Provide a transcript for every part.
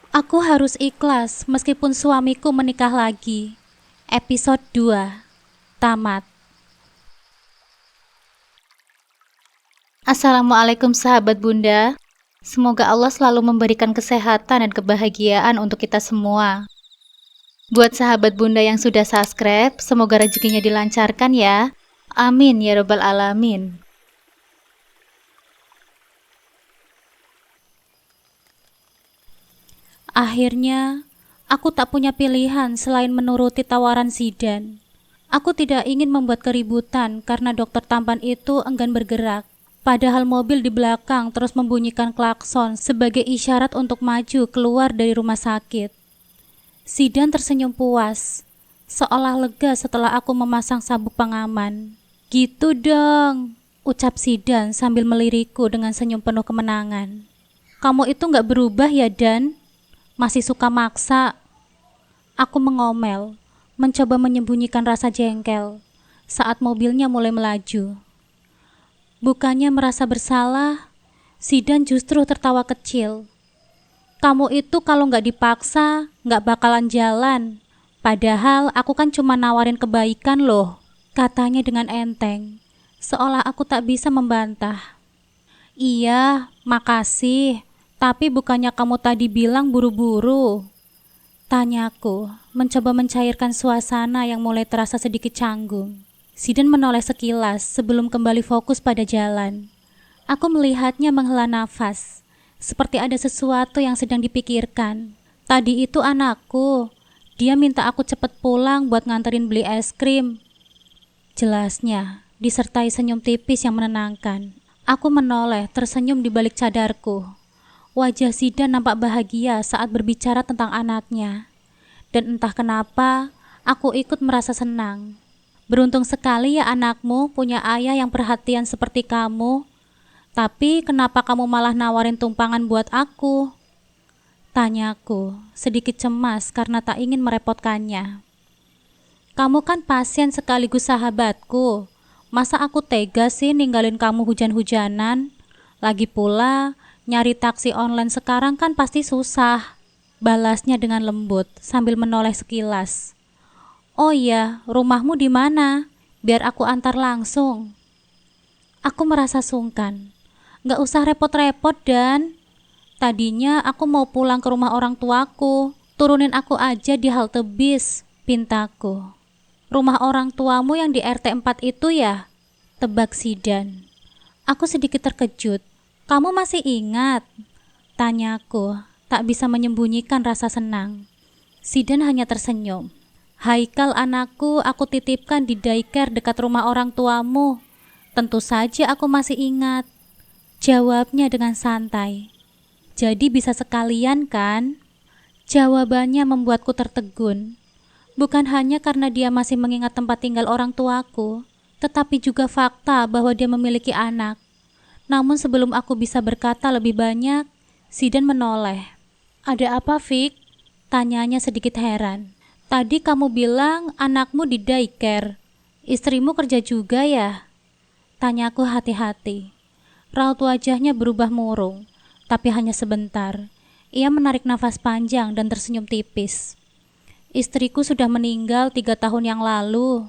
Aku harus ikhlas meskipun suamiku menikah lagi. Episode 2. Tamat. Assalamualaikum sahabat Bunda. Semoga Allah selalu memberikan kesehatan dan kebahagiaan untuk kita semua. Buat sahabat Bunda yang sudah subscribe, semoga rezekinya dilancarkan ya. Amin ya robbal alamin. Akhirnya, aku tak punya pilihan selain menuruti tawaran Zidan. Aku tidak ingin membuat keributan karena dokter tampan itu enggan bergerak. Padahal mobil di belakang terus membunyikan klakson sebagai isyarat untuk maju keluar dari rumah sakit. Zidan tersenyum puas, seolah lega setelah aku memasang sabuk pengaman. Gitu dong, ucap Zidan sambil melirikku dengan senyum penuh kemenangan. Kamu itu gak berubah ya Dan? Masih suka maksa. Aku mengomel, mencoba menyembunyikan rasa jengkel saat mobilnya mulai melaju. Bukannya merasa bersalah, Zidan justru tertawa kecil. Kamu itu kalau nggak dipaksa, nggak bakalan jalan. Padahal aku kan cuma nawarin kebaikan loh, katanya dengan enteng, seolah aku tak bisa membantah. Iya, makasih. Tapi bukannya kamu tadi bilang buru-buru? Tanyaku, mencoba mencairkan suasana yang mulai terasa sedikit canggung. Zidan menoleh sekilas sebelum kembali fokus pada jalan. Aku melihatnya menghela nafas, seperti ada sesuatu yang sedang dipikirkan. Tadi itu anakku, dia minta aku cepat pulang buat nganterin beli es krim. Jelasnya, disertai senyum tipis yang menenangkan. Aku menoleh tersenyum di balik cadarku. Wajah Zidan nampak bahagia saat berbicara tentang anaknya. Dan entah kenapa, aku ikut merasa senang. Beruntung sekali ya anakmu punya ayah yang perhatian seperti kamu. Tapi kenapa kamu malah nawarin tumpangan buat aku? Tanyaku, sedikit cemas karena tak ingin merepotkannya. Kamu kan pasien sekaligus sahabatku. Masa aku tega sih ninggalin kamu hujan-hujanan? Lagi pula, nyari taksi online sekarang kan pasti susah. Balasnya dengan lembut sambil menoleh sekilas. Oh iya, rumahmu di mana? Biar aku antar langsung. Aku merasa sungkan. Gak usah repot-repot Dan. Tadinya aku mau pulang ke rumah orang tuaku. Turunin aku aja di halte bis, pintaku. Rumah orang tuamu yang di RT 4 itu ya? Tebak Zidan. Aku sedikit terkejut. Kamu masih ingat? Tanyaku, tak bisa menyembunyikan rasa senang. Zidan hanya tersenyum. Haikal anakku aku titipkan di daycare dekat rumah orang tuamu. Tentu saja aku masih ingat. Jawabnya dengan santai. Jadi bisa sekalian kan? Jawabannya membuatku tertegun. Bukan hanya karena dia masih mengingat tempat tinggal orang tuaku, tetapi juga fakta bahwa dia memiliki anak. Namun sebelum aku bisa berkata lebih banyak, Zidan menoleh. Ada apa, Fik? Tanyanya sedikit heran. Tadi kamu bilang anakmu di daycare. Istrimu kerja juga ya? Tanyaku hati-hati. Raut wajahnya berubah murung, tapi hanya sebentar. Ia menarik nafas panjang dan tersenyum tipis. Istriku sudah meninggal 3 tahun yang lalu.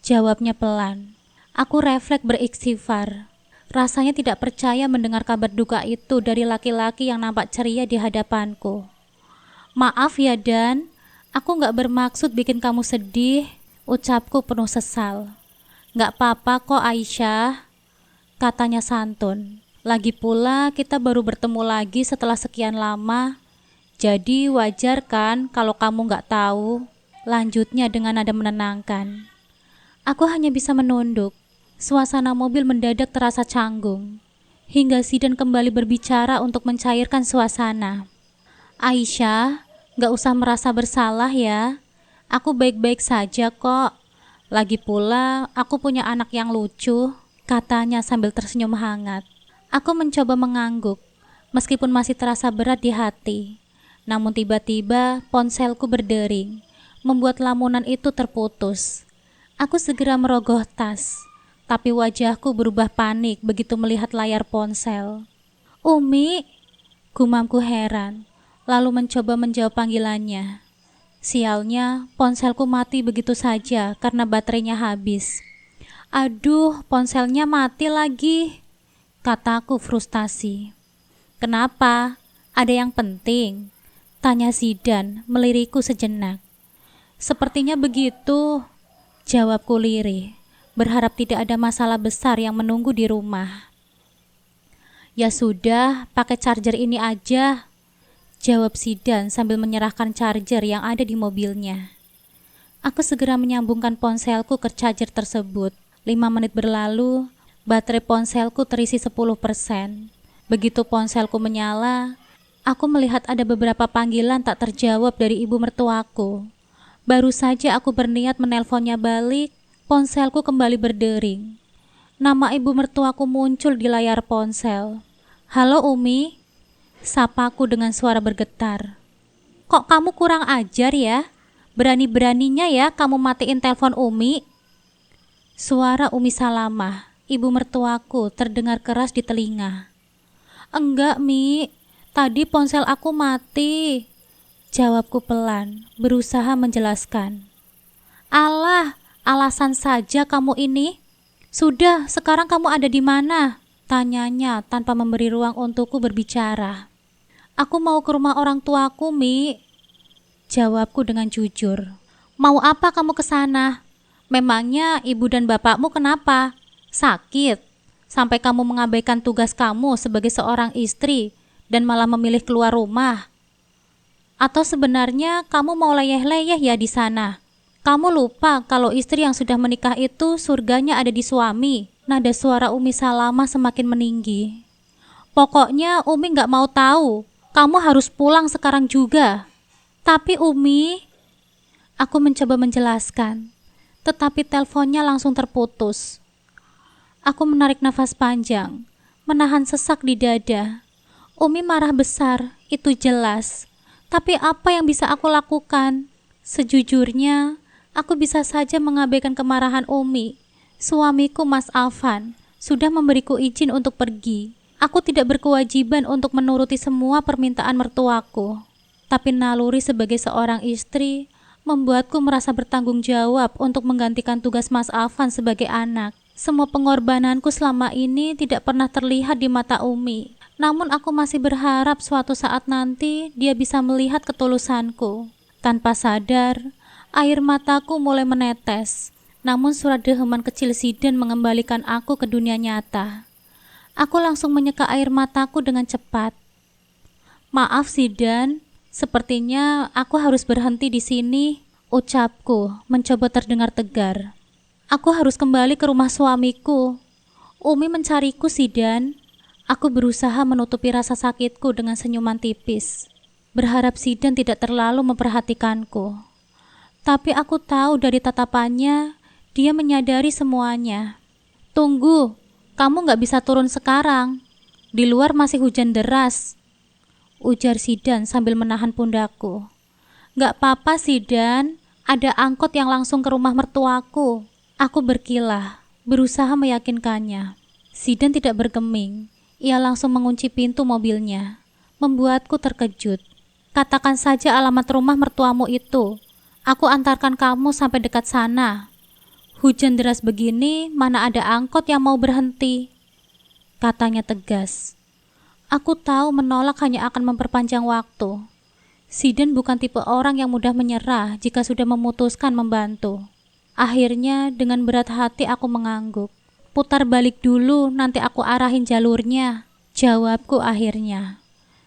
Jawabnya pelan. Aku refleks beristighfar. Rasanya tidak percaya mendengar kabar duka itu dari laki-laki yang nampak ceria di hadapanku. Maaf ya Dan, aku gak bermaksud bikin kamu sedih, ucapku penuh sesal. Gak apa-apa kok Aisyah, katanya santun. Lagi pula kita baru bertemu lagi setelah sekian lama, jadi wajar kan kalau kamu gak tahu, lanjutnya dengan nada menenangkan. Aku hanya bisa menunduk. Suasana mobil mendadak terasa canggung, hingga Zidan kembali berbicara untuk mencairkan suasana. Aisyah, gak usah merasa bersalah ya. Aku baik-baik saja kok. Lagi pula, aku punya anak yang lucu, katanya sambil tersenyum hangat. Aku mencoba mengangguk, meskipun masih terasa berat di hati. Namun tiba-tiba ponselku berdering, membuat lamunan itu terputus. Aku segera merogoh tas. Tapi wajahku berubah panik begitu melihat layar ponsel. Umi, gumamku heran. lalu mencoba menjawab panggilannya. Sialnya, ponselku mati begitu saja karena baterainya habis. Aduh, ponselnya mati lagi, kataku frustasi. Kenapa? Ada yang penting? Tanya Zidan melirikku sejenak. Sepertinya begitu, jawabku lirih, berharap tidak ada masalah besar yang menunggu di rumah. Ya sudah, pakai charger ini aja, jawab Zidan sambil menyerahkan charger yang ada di mobilnya. Aku segera menyambungkan ponselku ke charger tersebut. 5 menit berlalu, baterai ponselku terisi 10%. Begitu ponselku menyala, aku melihat ada beberapa panggilan tak terjawab dari ibu mertuaku. Baru saja aku berniat menelponnya balik, ponselku kembali berdering. Nama ibu mertuaku muncul di layar ponsel. Halo Umi, sapaku dengan suara bergetar. Kok kamu kurang ajar ya? Berani-beraninya ya kamu matiin telepon Umi? Suara Umi Salamah, ibu mertuaku, terdengar keras di telinga. Enggak, Mi. Tadi ponsel aku mati, jawabku pelan, berusaha menjelaskan. Alah, alasan saja kamu ini. Sudah, sekarang kamu ada di mana? Tanyanya tanpa memberi ruang untukku berbicara. Aku mau ke rumah orang tuaku, Mi, jawabku dengan jujur. Mau apa kamu ke sana? Memangnya ibu dan bapakmu kenapa? Sakit? Sampai kamu mengabaikan tugas kamu sebagai seorang istri dan malah memilih keluar rumah? Atau sebenarnya kamu mau leyeh-leyeh ya di sana? Kamu lupa kalau istri yang sudah menikah itu surganya ada di suami. Nada suara Umi Salamah semakin meninggi. Pokoknya Umi gak mau tahu. Kamu harus pulang sekarang juga. Tapi Umi, aku mencoba menjelaskan, tetapi teleponnya langsung terputus. Aku menarik nafas panjang, menahan sesak di dada. Umi marah besar, itu jelas. Tapi apa yang bisa aku lakukan? Sejujurnya, aku bisa saja mengabaikan kemarahan Umi. Suamiku Mas Afan sudah memberiku izin untuk pergi. Aku tidak berkewajiban untuk menuruti semua permintaan mertuaku. Tapi naluri sebagai seorang istri membuatku merasa bertanggung jawab untuk menggantikan tugas Mas Afan sebagai anak. Semua pengorbananku selama ini tidak pernah terlihat di mata Umi. Namun aku masih berharap suatu saat nanti dia bisa melihat ketulusanku. Tanpa sadar, air mataku mulai menetes. Namun surat deheman kecil Zidan mengembalikan aku ke dunia nyata. Aku langsung menyeka air mataku dengan cepat. Maaf Zidan, sepertinya aku harus berhenti di sini, ucapku mencoba terdengar tegar. Aku harus kembali ke rumah suamiku. Umi mencariku Zidan. Aku berusaha menutupi rasa sakitku dengan senyuman tipis, berharap Zidan tidak terlalu memperhatikanku. Tapi aku tahu dari tatapannya, dia menyadari semuanya. Tunggu, kamu gak bisa turun sekarang. Di luar masih hujan deras, ujar Zidan sambil menahan pundakku. Gak apa-apa Zidan, ada angkot yang langsung ke rumah mertuaku. Aku berkilah, berusaha meyakinkannya. Zidan tidak bergeming, ia langsung mengunci pintu mobilnya, membuatku terkejut. Katakan saja alamat rumah mertuamu itu, aku antarkan kamu sampai dekat sana. Hujan deras begini, mana ada angkot yang mau berhenti, katanya tegas. Aku tahu menolak hanya akan memperpanjang waktu. Zidan bukan tipe orang yang mudah menyerah jika sudah memutuskan membantu. Akhirnya dengan berat hati aku mengangguk. Putar balik dulu, nanti aku arahin jalurnya, jawabku akhirnya.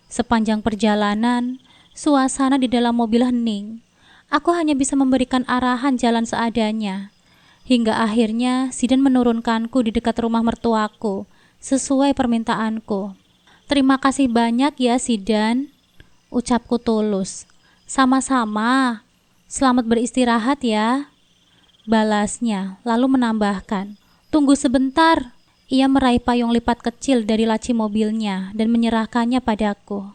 Sepanjang perjalanan, suasana di dalam mobil hening. Aku hanya bisa memberikan arahan jalan seadanya. Hingga akhirnya Zidan menurunkanku di dekat rumah mertuaku, sesuai permintaanku. Terima kasih banyak ya Zidan, ucapku tulus. Sama-sama, selamat beristirahat ya, balasnya, lalu menambahkan. Tunggu sebentar. Ia meraih payung lipat kecil dari laci mobilnya dan menyerahkannya padaku.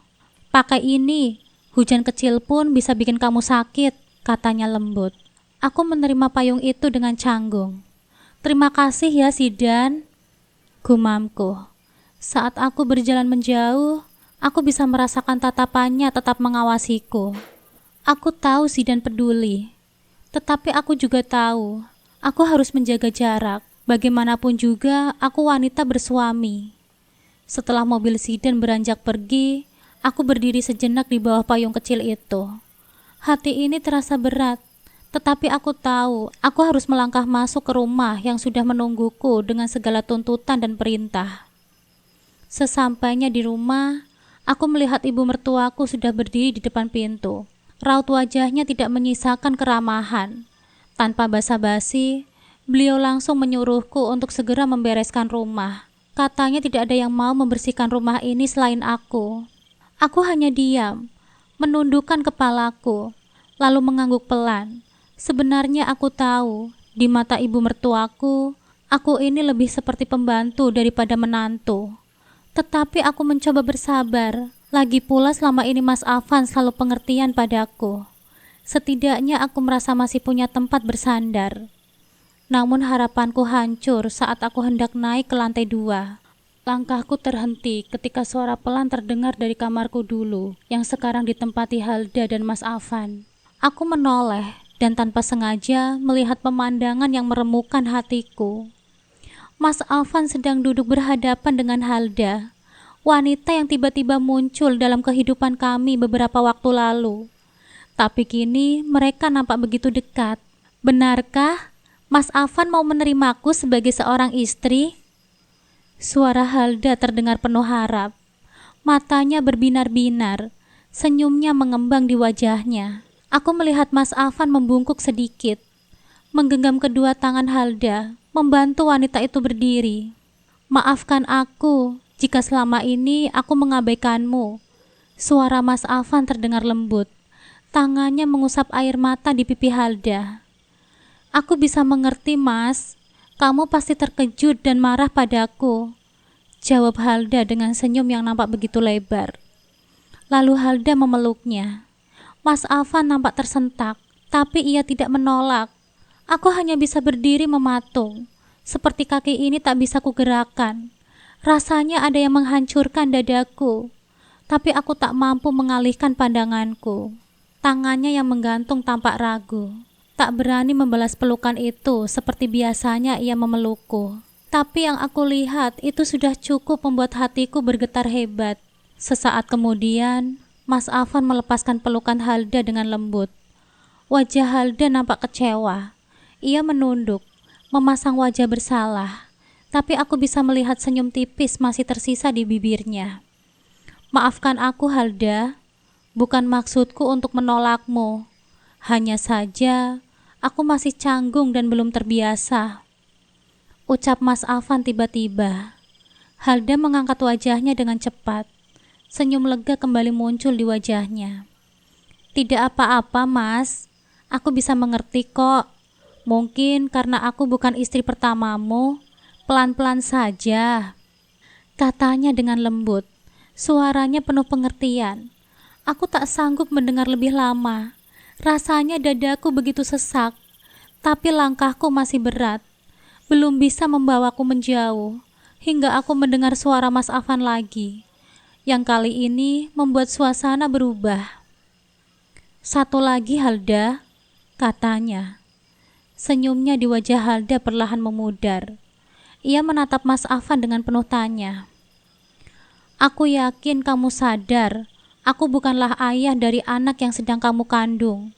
Pakai ini, hujan kecil pun bisa bikin kamu sakit, katanya lembut. Aku menerima payung itu dengan canggung. Terima kasih ya Zidan, gumamku. Saat aku berjalan menjauh, Aku bisa merasakan tatapannya tetap mengawasiku. Aku tahu Zidan peduli, tetapi aku juga tahu aku harus menjaga jarak. Bagaimanapun juga, aku wanita bersuami. Setelah mobil Zidan beranjak pergi, aku berdiri sejenak di bawah payung kecil itu. Hati ini terasa berat, tetapi aku tahu aku harus melangkah masuk ke rumah yang sudah menungguku dengan segala tuntutan dan perintah. Sesampainya di rumah, aku melihat ibu mertuaku sudah berdiri di depan pintu. Raut wajahnya tidak menyisakan keramahan. Tanpa basa-basi, beliau langsung menyuruhku untuk segera membereskan rumah. Katanya tidak ada yang mau membersihkan rumah ini selain aku. Aku hanya diam, menundukkan kepalaku, lalu mengangguk pelan. Sebenarnya aku tahu, di mata ibu mertuaku, aku ini lebih seperti pembantu daripada menantu. Tetapi aku mencoba bersabar. Lagi pula selama ini Mas Afan selalu pengertian padaku. Setidaknya aku merasa masih punya tempat bersandar. Namun harapanku hancur saat aku hendak naik ke lantai 2. Langkahku terhenti ketika suara pelan terdengar dari kamarku dulu, yang sekarang ditempati Halda dan Mas Afan. Aku menoleh dan tanpa sengaja melihat pemandangan yang meremukan hatiku. Mas Afan sedang duduk berhadapan dengan Halda, wanita yang tiba-tiba muncul dalam kehidupan kami beberapa waktu lalu. Tapi kini mereka nampak begitu dekat. Benarkah Mas Afan mau menerimaku sebagai seorang istri? Suara Halda terdengar penuh harap. Matanya berbinar-binar, senyumnya mengembang di wajahnya. Aku melihat Mas Afan membungkuk sedikit, menggenggam kedua tangan Halda, membantu wanita itu berdiri. Maafkan aku jika selama ini aku mengabaikanmu. Suara Mas Afan terdengar lembut. Tangannya mengusap air mata di pipi Halda. Aku bisa mengerti, Mas. Kamu pasti terkejut dan marah padaku, jawab Halda dengan senyum yang nampak begitu lebar. Lalu Halda memeluknya. Mas Afan nampak tersentak, tapi ia tidak menolak. Aku hanya bisa berdiri mematung, seperti kaki ini tak bisa kugerakkan. Rasanya ada yang menghancurkan dadaku, tapi aku tak mampu mengalihkan pandanganku. Tangannya yang menggantung tampak ragu, tak berani membalas pelukan itu seperti biasanya ia memelukku. Tapi yang aku lihat itu sudah cukup membuat hatiku bergetar hebat. Sesaat kemudian, Mas Afan melepaskan pelukan Halda dengan lembut. Wajah Halda nampak kecewa. Ia menunduk, memasang wajah bersalah. Tapi aku bisa melihat senyum tipis masih tersisa di bibirnya. Maafkan aku, Halda. Bukan maksudku untuk menolakmu. Hanya saja, aku masih canggung dan belum terbiasa, ucap Mas Afan tiba-tiba. Halda mengangkat wajahnya dengan cepat. Senyum lega kembali muncul di wajahnya. Tidak apa-apa, Mas. Aku bisa mengerti kok. Mungkin karena aku bukan istri pertamamu. Pelan-pelan saja, katanya dengan lembut. Suaranya penuh pengertian. Aku tak sanggup mendengar lebih lama. Rasanya dadaku begitu sesak, tapi langkahku masih berat. Belum bisa membawaku menjauh, hingga aku mendengar suara Mas Afan lagi, yang kali ini membuat suasana berubah. Satu lagi, Halda, katanya. Senyumnya di wajah Halda perlahan memudar. Ia menatap Mas Afan dengan penuh tanya. Aku yakin kamu sadar, aku bukanlah ayah dari anak yang sedang kamu kandung.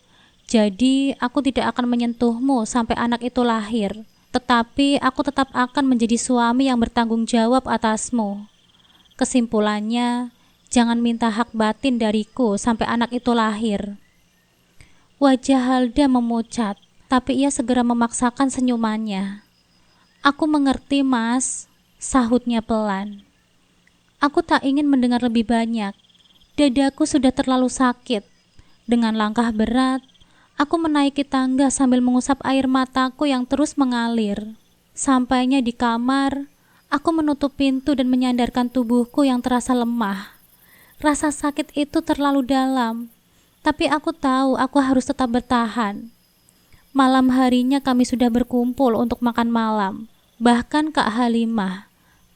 Jadi, aku tidak akan menyentuhmu sampai anak itu lahir. Tetapi, aku tetap akan menjadi suami yang bertanggung jawab atasmu. Kesimpulannya, jangan minta hak batin dariku sampai anak itu lahir. Wajah Halda memucat, tapi ia segera memaksakan senyumannya. Aku mengerti, Mas, sahutnya pelan. Aku tak ingin mendengar lebih banyak. Dadaku sudah terlalu sakit. Dengan langkah berat, aku menaiki tangga sambil mengusap air mataku yang terus mengalir. Sampainya di kamar, aku menutup pintu dan menyandarkan tubuhku yang terasa lemah. Rasa sakit itu terlalu dalam, tapi aku tahu aku harus tetap bertahan. Malam harinya kami sudah berkumpul untuk makan malam. Bahkan Kak Halimah,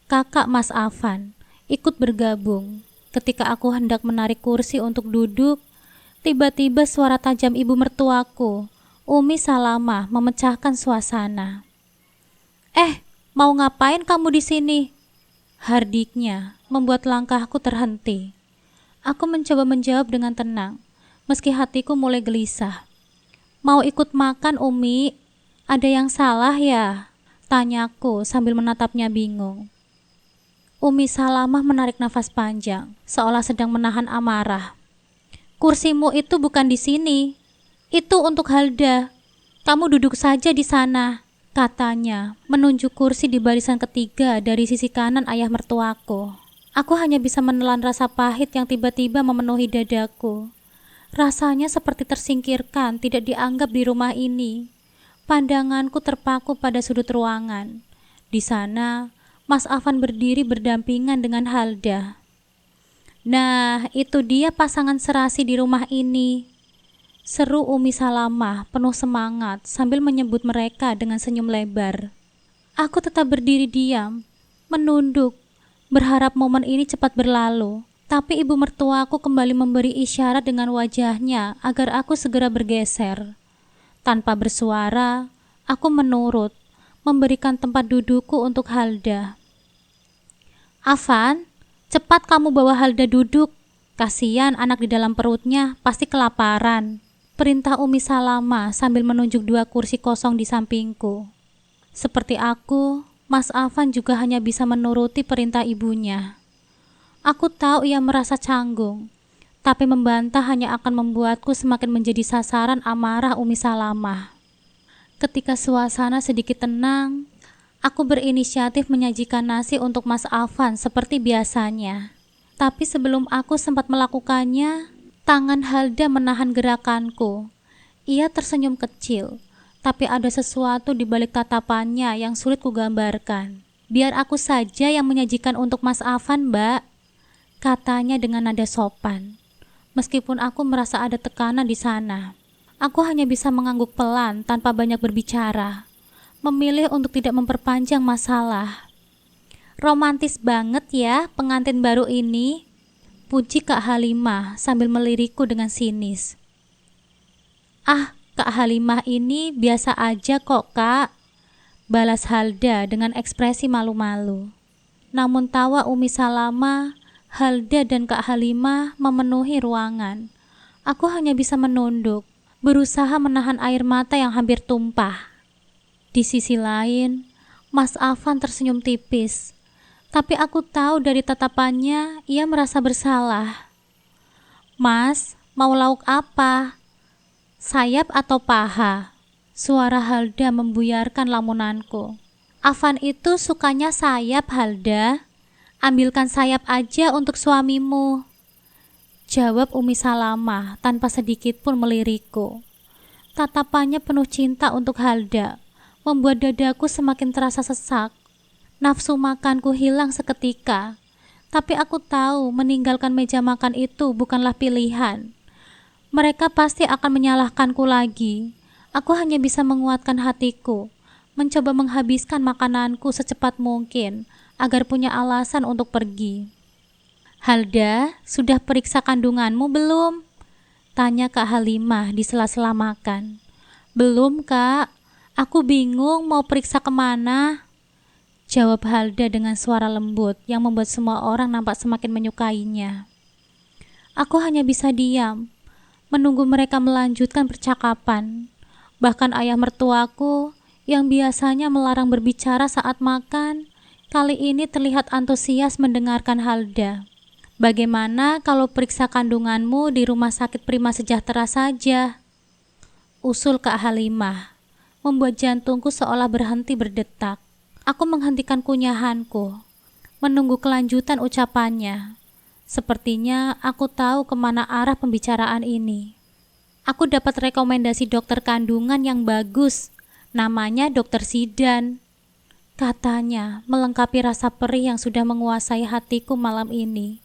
kakak Mas Afan, ikut bergabung. ketika aku hendak menarik kursi untuk duduk, tiba-tiba suara tajam ibu mertuaku, Umi Salamah, memecahkan suasana. Mau ngapain kamu di sini? Hardiknya membuat langkahku terhenti. Aku mencoba menjawab dengan tenang, meski hatiku mulai gelisah. Mau ikut makan, Umi? Ada yang salah ya? Tanyaku sambil menatapnya bingung. Umi Salamah menarik nafas panjang, seolah sedang menahan amarah. Kursimu itu bukan di sini. Itu untuk Halda. Kamu duduk saja di sana, katanya, menunjuk kursi di barisan ketiga dari sisi kanan ayah mertuaku. Aku hanya bisa menelan rasa pahit yang tiba-tiba memenuhi dadaku. Rasanya seperti tersingkirkan, tidak dianggap di rumah ini. Pandanganku terpaku pada sudut ruangan. Di sana, Mas Afan berdiri berdampingan dengan Halda. Nah, itu dia pasangan serasi di rumah ini, seru Umi Salamah penuh semangat sambil menyebut mereka dengan senyum lebar. Aku tetap berdiri diam, menunduk, berharap momen ini cepat berlalu. Tapi ibu mertuaku kembali memberi isyarat dengan wajahnya agar aku segera bergeser. Tanpa bersuara, aku menurut, memberikan tempat dudukku untuk Halda. Afan, cepat kamu bawa Halda duduk. Kasihan anak di dalam perutnya, pasti kelaparan. Perintah Umi Salamah sambil menunjuk 2 kursi kosong di sampingku. Seperti aku, Mas Afan juga hanya bisa menuruti perintah ibunya. Aku tahu ia merasa canggung, tapi membantah hanya akan membuatku semakin menjadi sasaran amarah Umi Salamah. Ketika suasana sedikit tenang, aku berinisiatif menyajikan nasi untuk Mas Afan seperti biasanya. Tapi sebelum aku sempat melakukannya, tangan Halda menahan gerakanku. Ia tersenyum kecil, tapi ada sesuatu di balik tatapannya yang sulit kugambarkan. Biar aku saja yang menyajikan untuk Mas Afan, Mbak, katanya dengan nada sopan. Meskipun aku merasa ada tekanan di sana, aku hanya bisa mengangguk pelan tanpa banyak berbicara, memilih untuk tidak memperpanjang masalah. Romantis banget ya pengantin baru ini, puji Kak Halimah sambil melirikku dengan sinis. Ah, Kak Halimah ini biasa aja kok, Kak, balas Halda dengan ekspresi malu-malu. Namun tawa Umi Salamah, Halda dan Kak Halimah memenuhi ruangan. Aku hanya bisa menunduk, berusaha menahan air mata yang hampir tumpah. Di sisi lain, Mas Afan tersenyum tipis, tapi aku tahu dari tatapannya ia merasa bersalah. Mas, mau lauk apa? Sayap atau paha? Suara Halda membuyarkan lamunanku. Afan itu sukanya sayap, Halda. Ambilkan sayap aja untuk suamimu, jawab Umi Salamah tanpa sedikit pun melirikku. Tatapannya penuh cinta untuk Halda, membuat dadaku semakin terasa sesak. Nafsu makanku hilang seketika, tapi aku tahu meninggalkan meja makan itu bukanlah pilihan. Mereka pasti akan menyalahkanku lagi. Aku hanya bisa menguatkan hatiku, mencoba menghabiskan makananku secepat mungkin, agar punya alasan untuk pergi. Halda, sudah periksa kandunganmu belum? Tanya Kak Halimah di sela-sela makan. Belum, Kak. Aku bingung mau periksa kemana, jawab Halda dengan suara lembut yang membuat semua orang nampak semakin menyukainya. Aku hanya bisa diam, menunggu mereka melanjutkan percakapan. Bahkan ayah mertuaku yang biasanya melarang berbicara saat makan, kali ini terlihat antusias mendengarkan Halda. Bagaimana kalau periksa kandunganmu di rumah sakit Prima Sejahtera saja? Usul Kak Halimah, membuat jantungku seolah berhenti berdetak. Aku menghentikan kunyahanku, menunggu kelanjutan ucapannya. Sepertinya aku tahu kemana arah pembicaraan ini. Aku dapat rekomendasi dokter kandungan yang bagus, namanya Dokter Sidan, katanya melengkapi rasa perih yang sudah menguasai hatiku malam ini.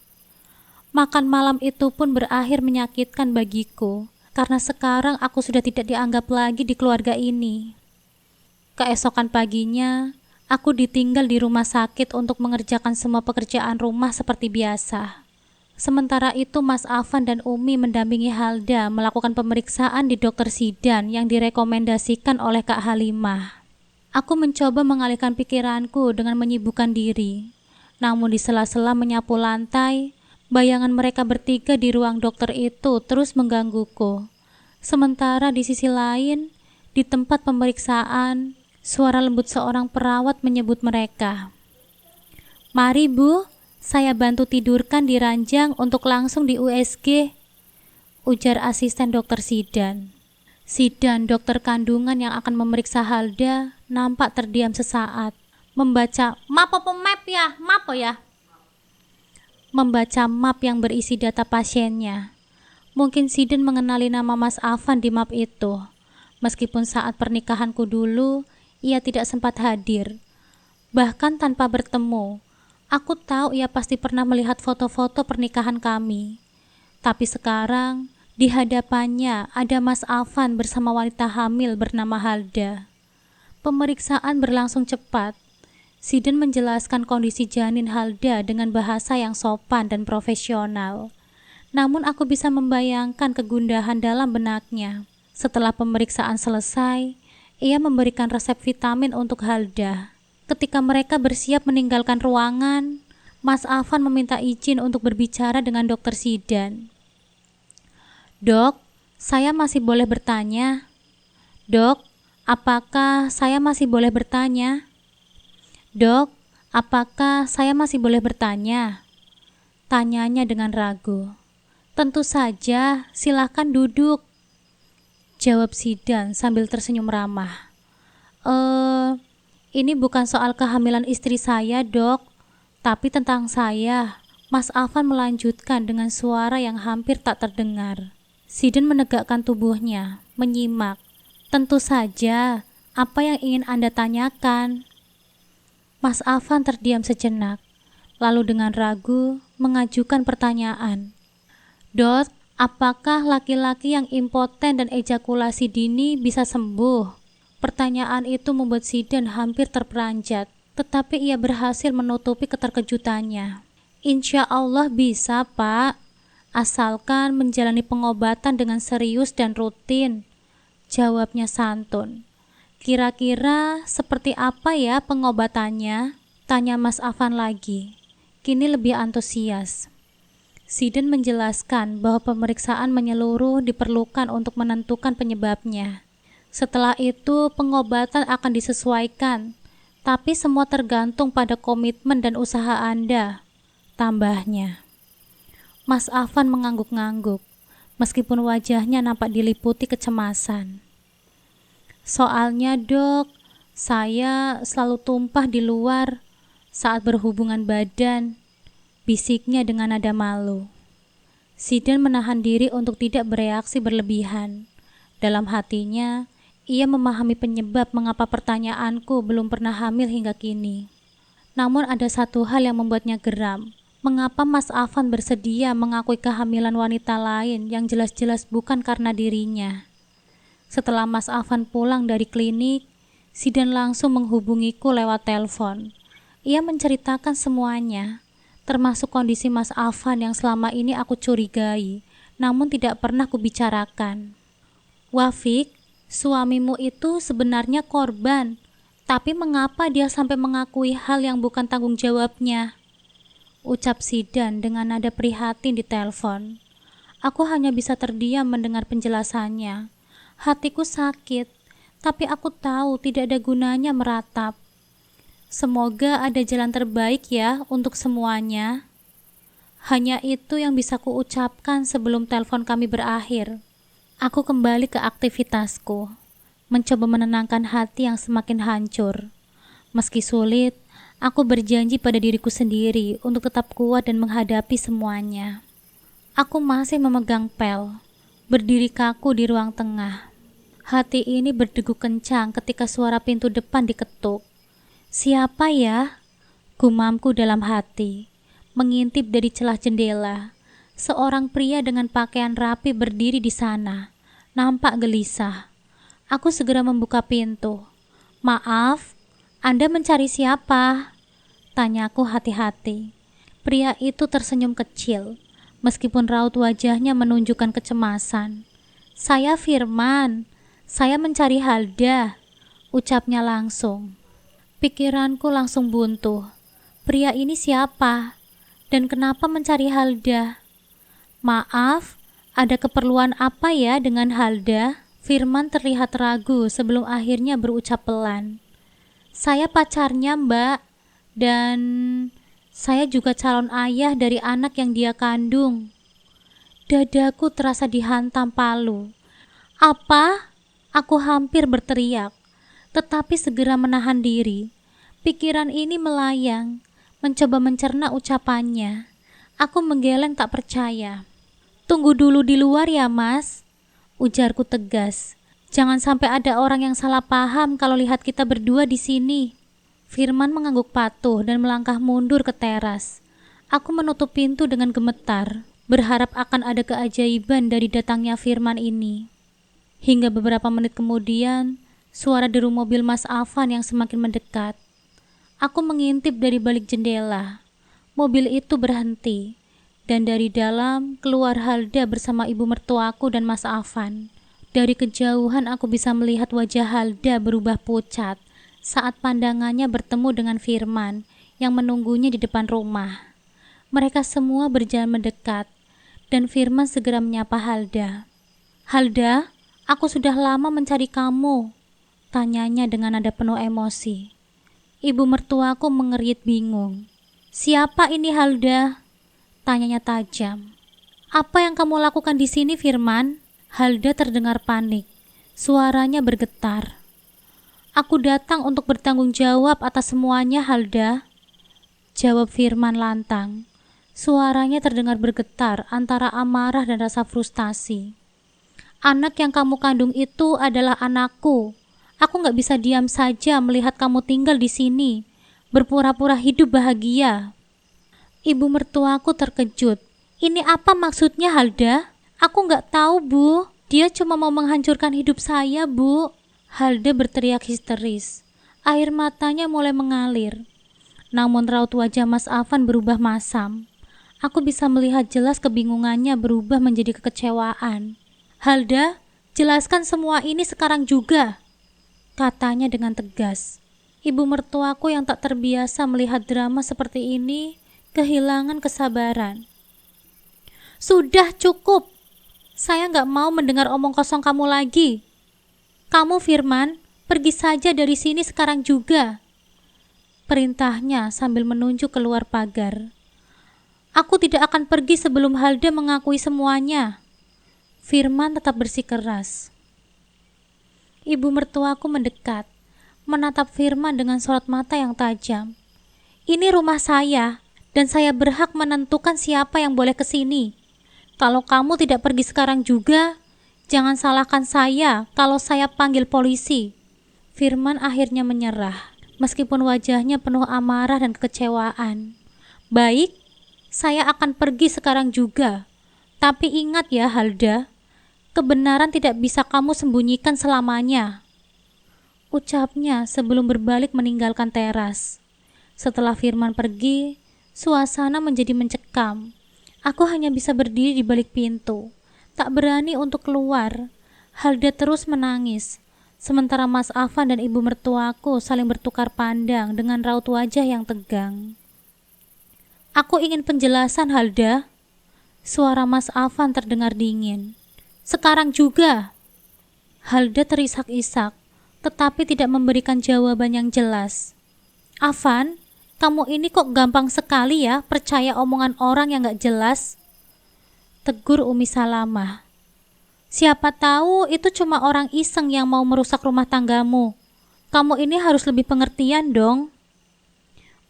Makan malam itu pun berakhir menyakitkan bagiku, karena sekarang aku sudah tidak dianggap lagi di keluarga ini. Keesokan paginya, aku ditinggal di rumah sakit untuk mengerjakan semua pekerjaan rumah seperti biasa. Sementara itu Mas Afan dan Umi mendampingi Halda melakukan pemeriksaan di dokter Zidan yang direkomendasikan oleh Kak Halimah. Aku mencoba mengalihkan pikiranku dengan menyibukkan diri. Namun di sela-sela menyapu lantai, bayangan mereka bertiga di ruang dokter itu terus menggangguku. Sementara di sisi lain, di tempat pemeriksaan, suara lembut seorang perawat menyebut mereka. "Mari Bu, saya bantu tidurkan di ranjang untuk langsung di USG," ujar asisten dokter Zidan. Zidan, dokter kandungan yang akan memeriksa Halda, nampak terdiam sesaat, membaca map ya? Membaca map yang berisi data pasiennya. Mungkin Zidan mengenali nama Mas Afan di map itu. Meskipun saat pernikahanku dulu, ia tidak sempat hadir. Bahkan tanpa bertemu, aku tahu ia pasti pernah melihat foto-foto pernikahan kami. Tapi sekarang, di hadapannya ada Mas Afan bersama wanita hamil bernama Halda. Pemeriksaan berlangsung cepat. Zidan menjelaskan kondisi janin Halda dengan bahasa yang sopan dan profesional. Namun aku bisa membayangkan kegundahan dalam benaknya. Setelah pemeriksaan selesai, ia memberikan resep vitamin untuk Halda. Ketika mereka bersiap meninggalkan ruangan, Mas Afan meminta izin untuk berbicara dengan dokter Zidan. "Dok, saya masih boleh bertanya?" "Dok, apakah saya masih boleh bertanya?" "Dok, apakah saya masih boleh bertanya?" Tanyanya dengan ragu. "Tentu saja, silakan duduk," jawab Zidan sambil tersenyum ramah. Ini bukan soal kehamilan istri saya, Dok, tapi tentang saya," Mas Afan melanjutkan dengan suara yang hampir tak terdengar. Zidan menegakkan tubuhnya, menyimak. "Tentu saja, apa yang ingin Anda tanyakan?" Mas Afan terdiam sejenak, lalu dengan ragu mengajukan pertanyaan. "Dok, apakah laki-laki yang impoten dan ejakulasi dini bisa sembuh?" Pertanyaan itu membuat Zidan hampir terperanjat, tetapi ia berhasil menutupi keterkejutannya. "Insya Allah bisa, Pak. Asalkan menjalani pengobatan dengan serius dan rutin," jawabnya santun. "Kira-kira seperti apa ya pengobatannya?" tanya Mas Afan lagi, kini lebih antusias. Zidan menjelaskan bahwa pemeriksaan menyeluruh diperlukan untuk menentukan penyebabnya. Setelah itu pengobatan akan disesuaikan, tapi semua tergantung pada komitmen dan usaha Anda, tambahnya. Mas Afan mengangguk-ngangguk, meskipun wajahnya nampak diliputi kecemasan. "Soalnya Dok, saya selalu tumpah di luar saat berhubungan badan," bisiknya dengan nada malu. Zidan menahan diri untuk tidak bereaksi berlebihan. Dalam hatinya, ia memahami penyebab mengapa pertanyaanku belum pernah hamil hingga kini. Namun ada satu hal yang membuatnya geram. Mengapa Mas Afan bersedia mengakui kehamilan wanita lain yang jelas-jelas bukan karena dirinya? Setelah Mas Afan pulang dari klinik, Zidan langsung menghubungiku lewat telepon. Ia menceritakan semuanya, termasuk kondisi Mas Afan yang selama ini aku curigai, namun tidak pernah kubicarakan. "Wafik, suamimu itu sebenarnya korban, tapi mengapa dia sampai mengakui hal yang bukan tanggung jawabnya?" ucap Zidan dengan nada prihatin di telepon. Aku hanya bisa terdiam mendengar penjelasannya. Hatiku sakit, tapi aku tahu tidak ada gunanya meratap. Semoga ada jalan terbaik ya untuk semuanya. Hanya itu yang bisa kuucapkan sebelum telepon kami berakhir. Aku kembali ke aktivitasku, mencoba menenangkan hati yang semakin hancur. Meski sulit, aku berjanji pada diriku sendiri untuk tetap kuat dan menghadapi semuanya. Aku masih memegang pel, berdiri kaku di ruang tengah. Hati ini berdegup kencang ketika suara pintu depan diketuk. "Siapa ya?" gumamku dalam hati, mengintip dari celah jendela. Seorang pria dengan pakaian rapi berdiri di sana, nampak gelisah. Aku segera membuka pintu. "Maaf, Anda mencari siapa?" tanyaku hati-hati. Pria itu tersenyum kecil, meskipun raut wajahnya menunjukkan kecemasan. "Saya Firman, saya mencari Halda," ucapnya langsung. Pikiranku langsung buntu. Pria ini siapa? Dan kenapa mencari Halda? "Maaf, ada keperluan apa ya dengan Halda?" Firman terlihat ragu sebelum akhirnya berucap pelan. "Saya pacarnya, Mbak, dan saya juga calon ayah dari anak yang dia kandung." Dadaku terasa dihantam palu. "Apa?" Aku hampir berteriak, tetapi segera menahan diri. Pikiran ini melayang, mencoba mencerna ucapannya. Aku menggeleng tak percaya. "Tunggu dulu di luar ya, Mas," ujarku tegas. "Jangan sampai ada orang yang salah paham kalau lihat kita berdua di sini." Firman mengangguk patuh dan melangkah mundur ke teras. Aku menutup pintu dengan gemetar, berharap akan ada keajaiban dari datangnya Firman ini. Hingga beberapa menit kemudian, suara deru mobil Mas Afan yang semakin mendekat. Aku mengintip dari balik jendela. Mobil itu berhenti, dan dari dalam keluar Halda bersama ibu mertuaku dan Mas Afan. Dari kejauhan aku bisa melihat wajah Halda berubah pucat saat pandangannya bertemu dengan Firman yang menunggunya di depan rumah. Mereka semua berjalan mendekat, dan Firman segera menyapa Halda. "Halda, aku sudah lama mencari kamu," tanyanya dengan nada penuh emosi. Ibu mertuaku mengerit bingung. "Siapa ini Halda?" tanyanya tajam. "Apa yang kamu lakukan di sini, Firman?" Halda terdengar panik. Suaranya bergetar. "Aku datang untuk bertanggung jawab atas semuanya, Halda," jawab Firman lantang. Suaranya terdengar bergetar antara amarah dan rasa frustasi. "Anak yang kamu kandung itu adalah anakku. Aku gak bisa diam saja melihat kamu tinggal di sini, berpura-pura hidup bahagia." Ibu mertuaku terkejut. "Ini apa maksudnya, Halda?" "Aku gak tahu, Bu. Dia cuma mau menghancurkan hidup saya, Bu." Halda berteriak histeris. Air matanya mulai mengalir. Namun raut wajah Mas Afan berubah masam. Aku bisa melihat jelas kebingungannya berubah menjadi kekecewaan. "Halda, jelaskan semua ini sekarang juga," katanya dengan tegas. Ibu mertuaku yang tak terbiasa melihat drama seperti ini kehilangan kesabaran. "Sudah cukup. Saya gak mau mendengar omong kosong kamu lagi. Kamu, Firman, pergi saja dari sini sekarang juga," perintahnya sambil menunjuk keluar pagar. "Aku tidak akan pergi sebelum Halda mengakui semuanya." Firman tetap bersikeras. Ibu mertuaku mendekat, menatap Firman dengan sorot mata yang tajam. "Ini rumah saya, dan saya berhak menentukan siapa yang boleh ke sini. Kalau kamu tidak pergi sekarang juga, jangan salahkan saya kalau saya panggil polisi." Firman akhirnya menyerah, meskipun wajahnya penuh amarah dan kekecewaan. "Baik, saya akan pergi sekarang juga. Tapi ingat ya, Halda, kebenaran tidak bisa kamu sembunyikan selamanya," ucapnya sebelum berbalik meninggalkan teras. Setelah Firman pergi, suasana menjadi mencekam. Aku hanya bisa berdiri di balik pintu, tak berani untuk keluar. Halda terus menangis, sementara Mas Afan dan ibu mertuaku saling bertukar pandang dengan raut wajah yang tegang. "Aku ingin penjelasan, Halda." Suara Mas Afan terdengar dingin. "Sekarang juga." Halda terisak-isak, tetapi tidak memberikan jawaban yang jelas. "Afan, kamu ini kok gampang sekali ya percaya omongan orang yang gak jelas?" tegur Umi Salamah. "Siapa tahu itu cuma orang iseng yang mau merusak rumah tanggamu. Kamu ini harus lebih pengertian dong."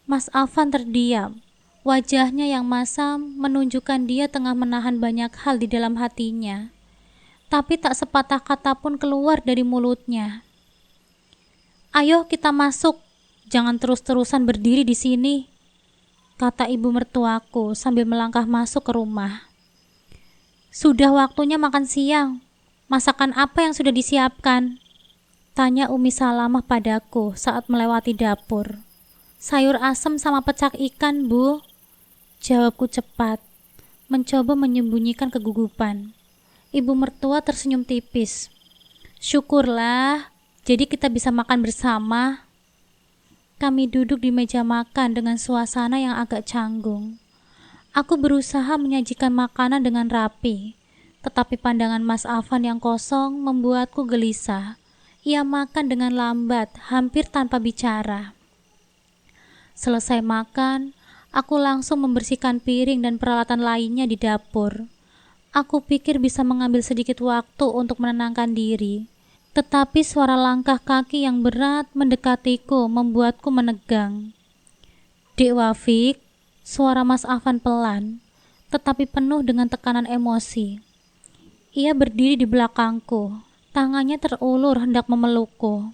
Mas Afan terdiam. Wajahnya yang masam menunjukkan dia tengah menahan banyak hal di dalam hatinya. Tapi tak sepatah kata pun keluar dari mulutnya. "Ayo kita masuk. Jangan terus-terusan berdiri di sini," kata ibu mertuaku sambil melangkah masuk ke rumah. "Sudah waktunya makan siang. Masakan apa yang sudah disiapkan?" tanya Umi Salamah padaku saat melewati dapur. "Sayur asem sama pecak ikan, Bu," jawabku cepat. mencoba menyembunyikan kegugupan. Ibu mertua tersenyum tipis. Syukurlah, jadi kita bisa makan bersama. Kami duduk di meja makan dengan suasana yang agak canggung. Aku berusaha menyajikan makanan dengan rapi, tetapi pandangan Mas Afan yang kosong membuatku gelisah. Ia makan dengan lambat, hampir tanpa bicara. Selesai makan, aku langsung membersihkan piring dan peralatan lainnya di dapur. Aku pikir bisa mengambil sedikit waktu untuk menenangkan diri, tetapi suara langkah kaki yang berat mendekatiku membuatku menegang. Dek Wafik, suara Mas Afan pelan, tetapi penuh dengan tekanan emosi. Ia berdiri di belakangku, tangannya terulur hendak memelukku.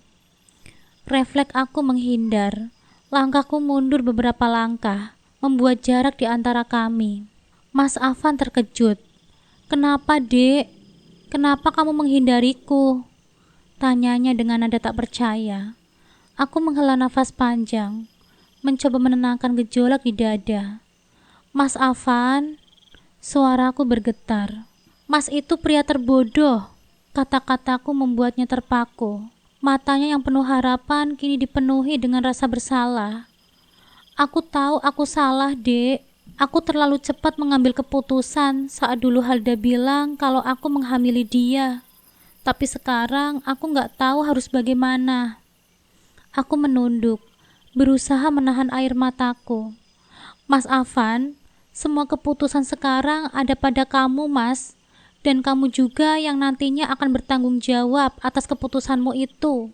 Refleks aku menghindar, langkahku mundur beberapa langkah, membuat jarak di antara kami. Mas Afan terkejut. Kenapa, Dek? Kenapa kamu menghindariku? Tanyanya dengan nada tak percaya. Aku menghela nafas panjang, mencoba menenangkan gejolak di dada. Mas Afan, suaraku bergetar. Mas itu pria terbodoh. Kata-kataku membuatnya terpaku. Matanya yang penuh harapan kini dipenuhi dengan rasa bersalah. Aku tahu aku salah, Dek. Aku terlalu cepat mengambil keputusan saat dulu Halda bilang kalau aku menghamili dia. Tapi sekarang aku nggak tahu harus bagaimana. Aku menunduk, berusaha menahan air mataku. Mas Afan, semua keputusan sekarang ada pada kamu, Mas. Dan kamu juga yang nantinya akan bertanggung jawab atas keputusanmu itu.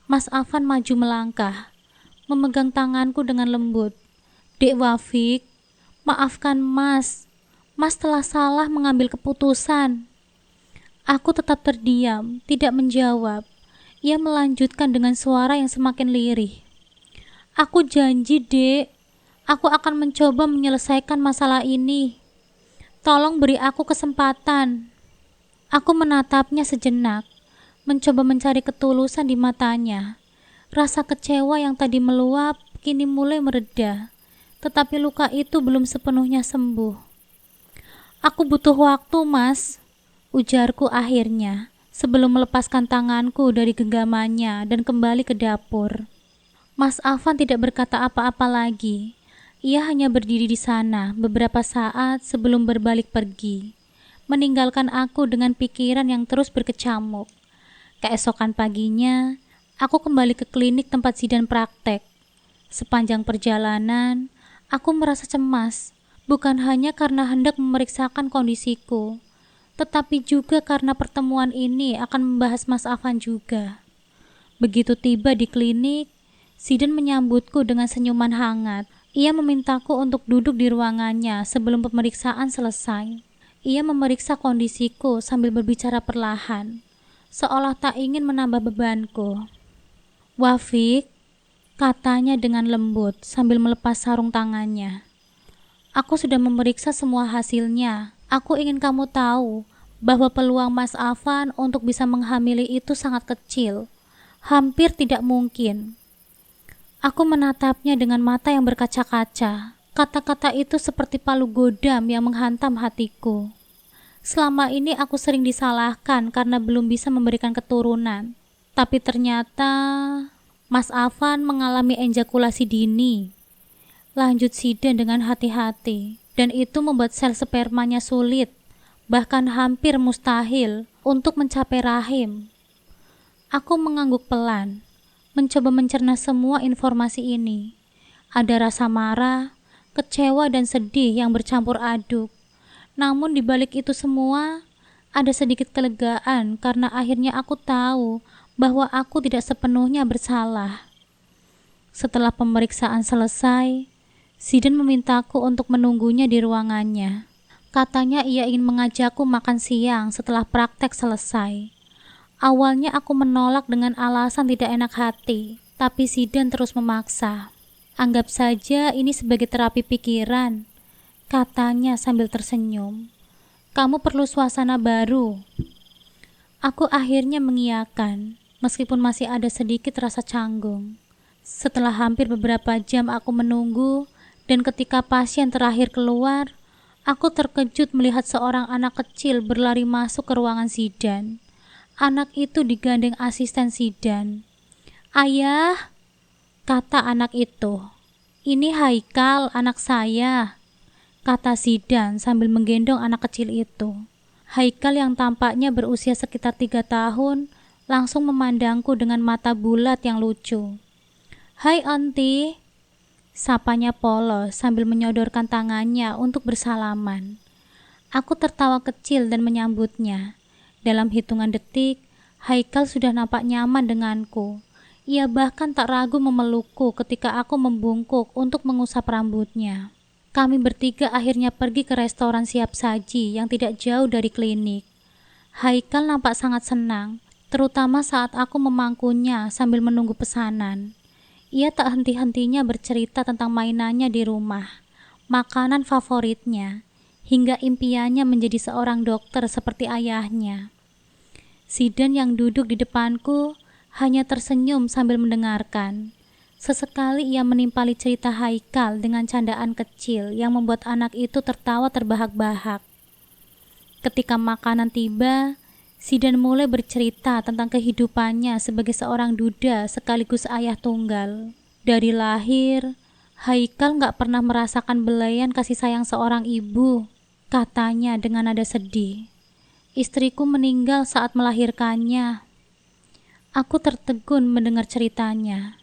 Mas Afan maju melangkah, memegang tanganku dengan lembut. Dek Wafik, maafkan Mas. Mas telah salah mengambil keputusan. Aku tetap terdiam, tidak menjawab. Ia melanjutkan dengan suara yang semakin lirih. Aku janji, Dek. Aku akan mencoba menyelesaikan masalah ini. Tolong beri aku kesempatan. Aku menatapnya sejenak, mencoba mencari ketulusan di matanya. Rasa kecewa yang tadi meluap kini mulai mereda, tetapi luka itu belum sepenuhnya sembuh. Aku butuh waktu, Mas, ujarku akhirnya, sebelum melepaskan tanganku dari genggamannya dan kembali ke dapur. Mas Afan tidak berkata apa-apa lagi. Ia hanya berdiri di sana beberapa saat sebelum berbalik pergi, meninggalkan aku dengan pikiran yang terus berkecamuk. Keesokan paginya, aku kembali ke klinik tempat Zidan praktek. Sepanjang perjalanan, aku merasa cemas, bukan hanya karena hendak memeriksakan kondisiku, tetapi juga karena pertemuan ini akan membahas Mas Afan juga. Begitu tiba di klinik, Zidan menyambutku dengan senyuman hangat. Ia memintaku untuk duduk di ruangannya sebelum pemeriksaan selesai. Ia memeriksa kondisiku sambil berbicara perlahan, seolah tak ingin menambah bebanku. Wafik, katanya dengan lembut sambil melepas sarung tangannya. Aku sudah memeriksa semua hasilnya. Aku ingin kamu tahu bahwa peluang Mas Afan untuk bisa menghamili itu sangat kecil, hampir tidak mungkin. Aku menatapnya dengan mata yang berkaca-kaca. Kata-kata itu seperti palu godam yang menghantam hatiku. Selama ini aku sering disalahkan karena belum bisa memberikan keturunan. Tapi ternyata Mas Afan mengalami ejakulasi dini. Lanjut Zidan dengan hati-hati, dan itu membuat sel spermanya sulit, bahkan hampir mustahil untuk mencapai rahim. Aku mengangguk pelan, mencoba mencerna semua informasi ini. Ada rasa marah, kecewa dan sedih yang bercampur aduk. Namun di balik itu semua, ada sedikit kelegaan karena akhirnya aku tahu bahwa aku tidak sepenuhnya bersalah. Setelah pemeriksaan selesai, Zidan memintaku untuk menunggunya di ruangannya. Katanya ia ingin mengajakku makan siang setelah praktek selesai. Awalnya aku menolak dengan alasan tidak enak hati, tapi Zidan terus memaksa. Anggap saja ini sebagai terapi pikiran, katanya sambil tersenyum. Kamu perlu suasana baru. Aku akhirnya mengiyakan, meskipun masih ada sedikit rasa canggung. Setelah hampir beberapa jam aku menunggu, dan ketika pasien terakhir keluar, Aku terkejut melihat seorang anak kecil berlari masuk ke ruangan Zidan. Anak itu digandeng asisten Zidan. "Ayah," kata anak itu. "Ini Haikal, anak saya," kata Zidan sambil menggendong anak kecil itu. Haikal yang tampaknya berusia sekitar 3 tahun langsung memandangku dengan mata bulat yang lucu. "Hai Auntie," sapanya polos sambil menyodorkan tangannya untuk bersalaman. Aku tertawa kecil dan menyambutnya. Dalam hitungan detik, Haikal sudah nampak nyaman denganku. Ia bahkan tak ragu memelukku ketika aku membungkuk untuk mengusap rambutnya. Kami bertiga akhirnya pergi ke restoran siap saji yang tidak jauh dari klinik. Haikal nampak sangat senang, terutama saat aku memangkunya sambil menunggu pesanan. Ia tak henti-hentinya bercerita tentang mainannya di rumah, makanan favoritnya, hingga impiannya menjadi seorang dokter seperti ayahnya. Zidan yang duduk di depanku hanya tersenyum sambil mendengarkan. Sesekali ia menimpali cerita Haikal dengan candaan kecil yang membuat anak itu tertawa terbahak-bahak. Ketika makanan tiba, Zidan mulai bercerita tentang kehidupannya sebagai seorang duda sekaligus ayah tunggal. Dari lahir, Haikal gak pernah merasakan belayan kasih sayang seorang ibu, katanya dengan nada sedih. "Istriku meninggal saat melahirkannya." Aku tertegun mendengar ceritanya.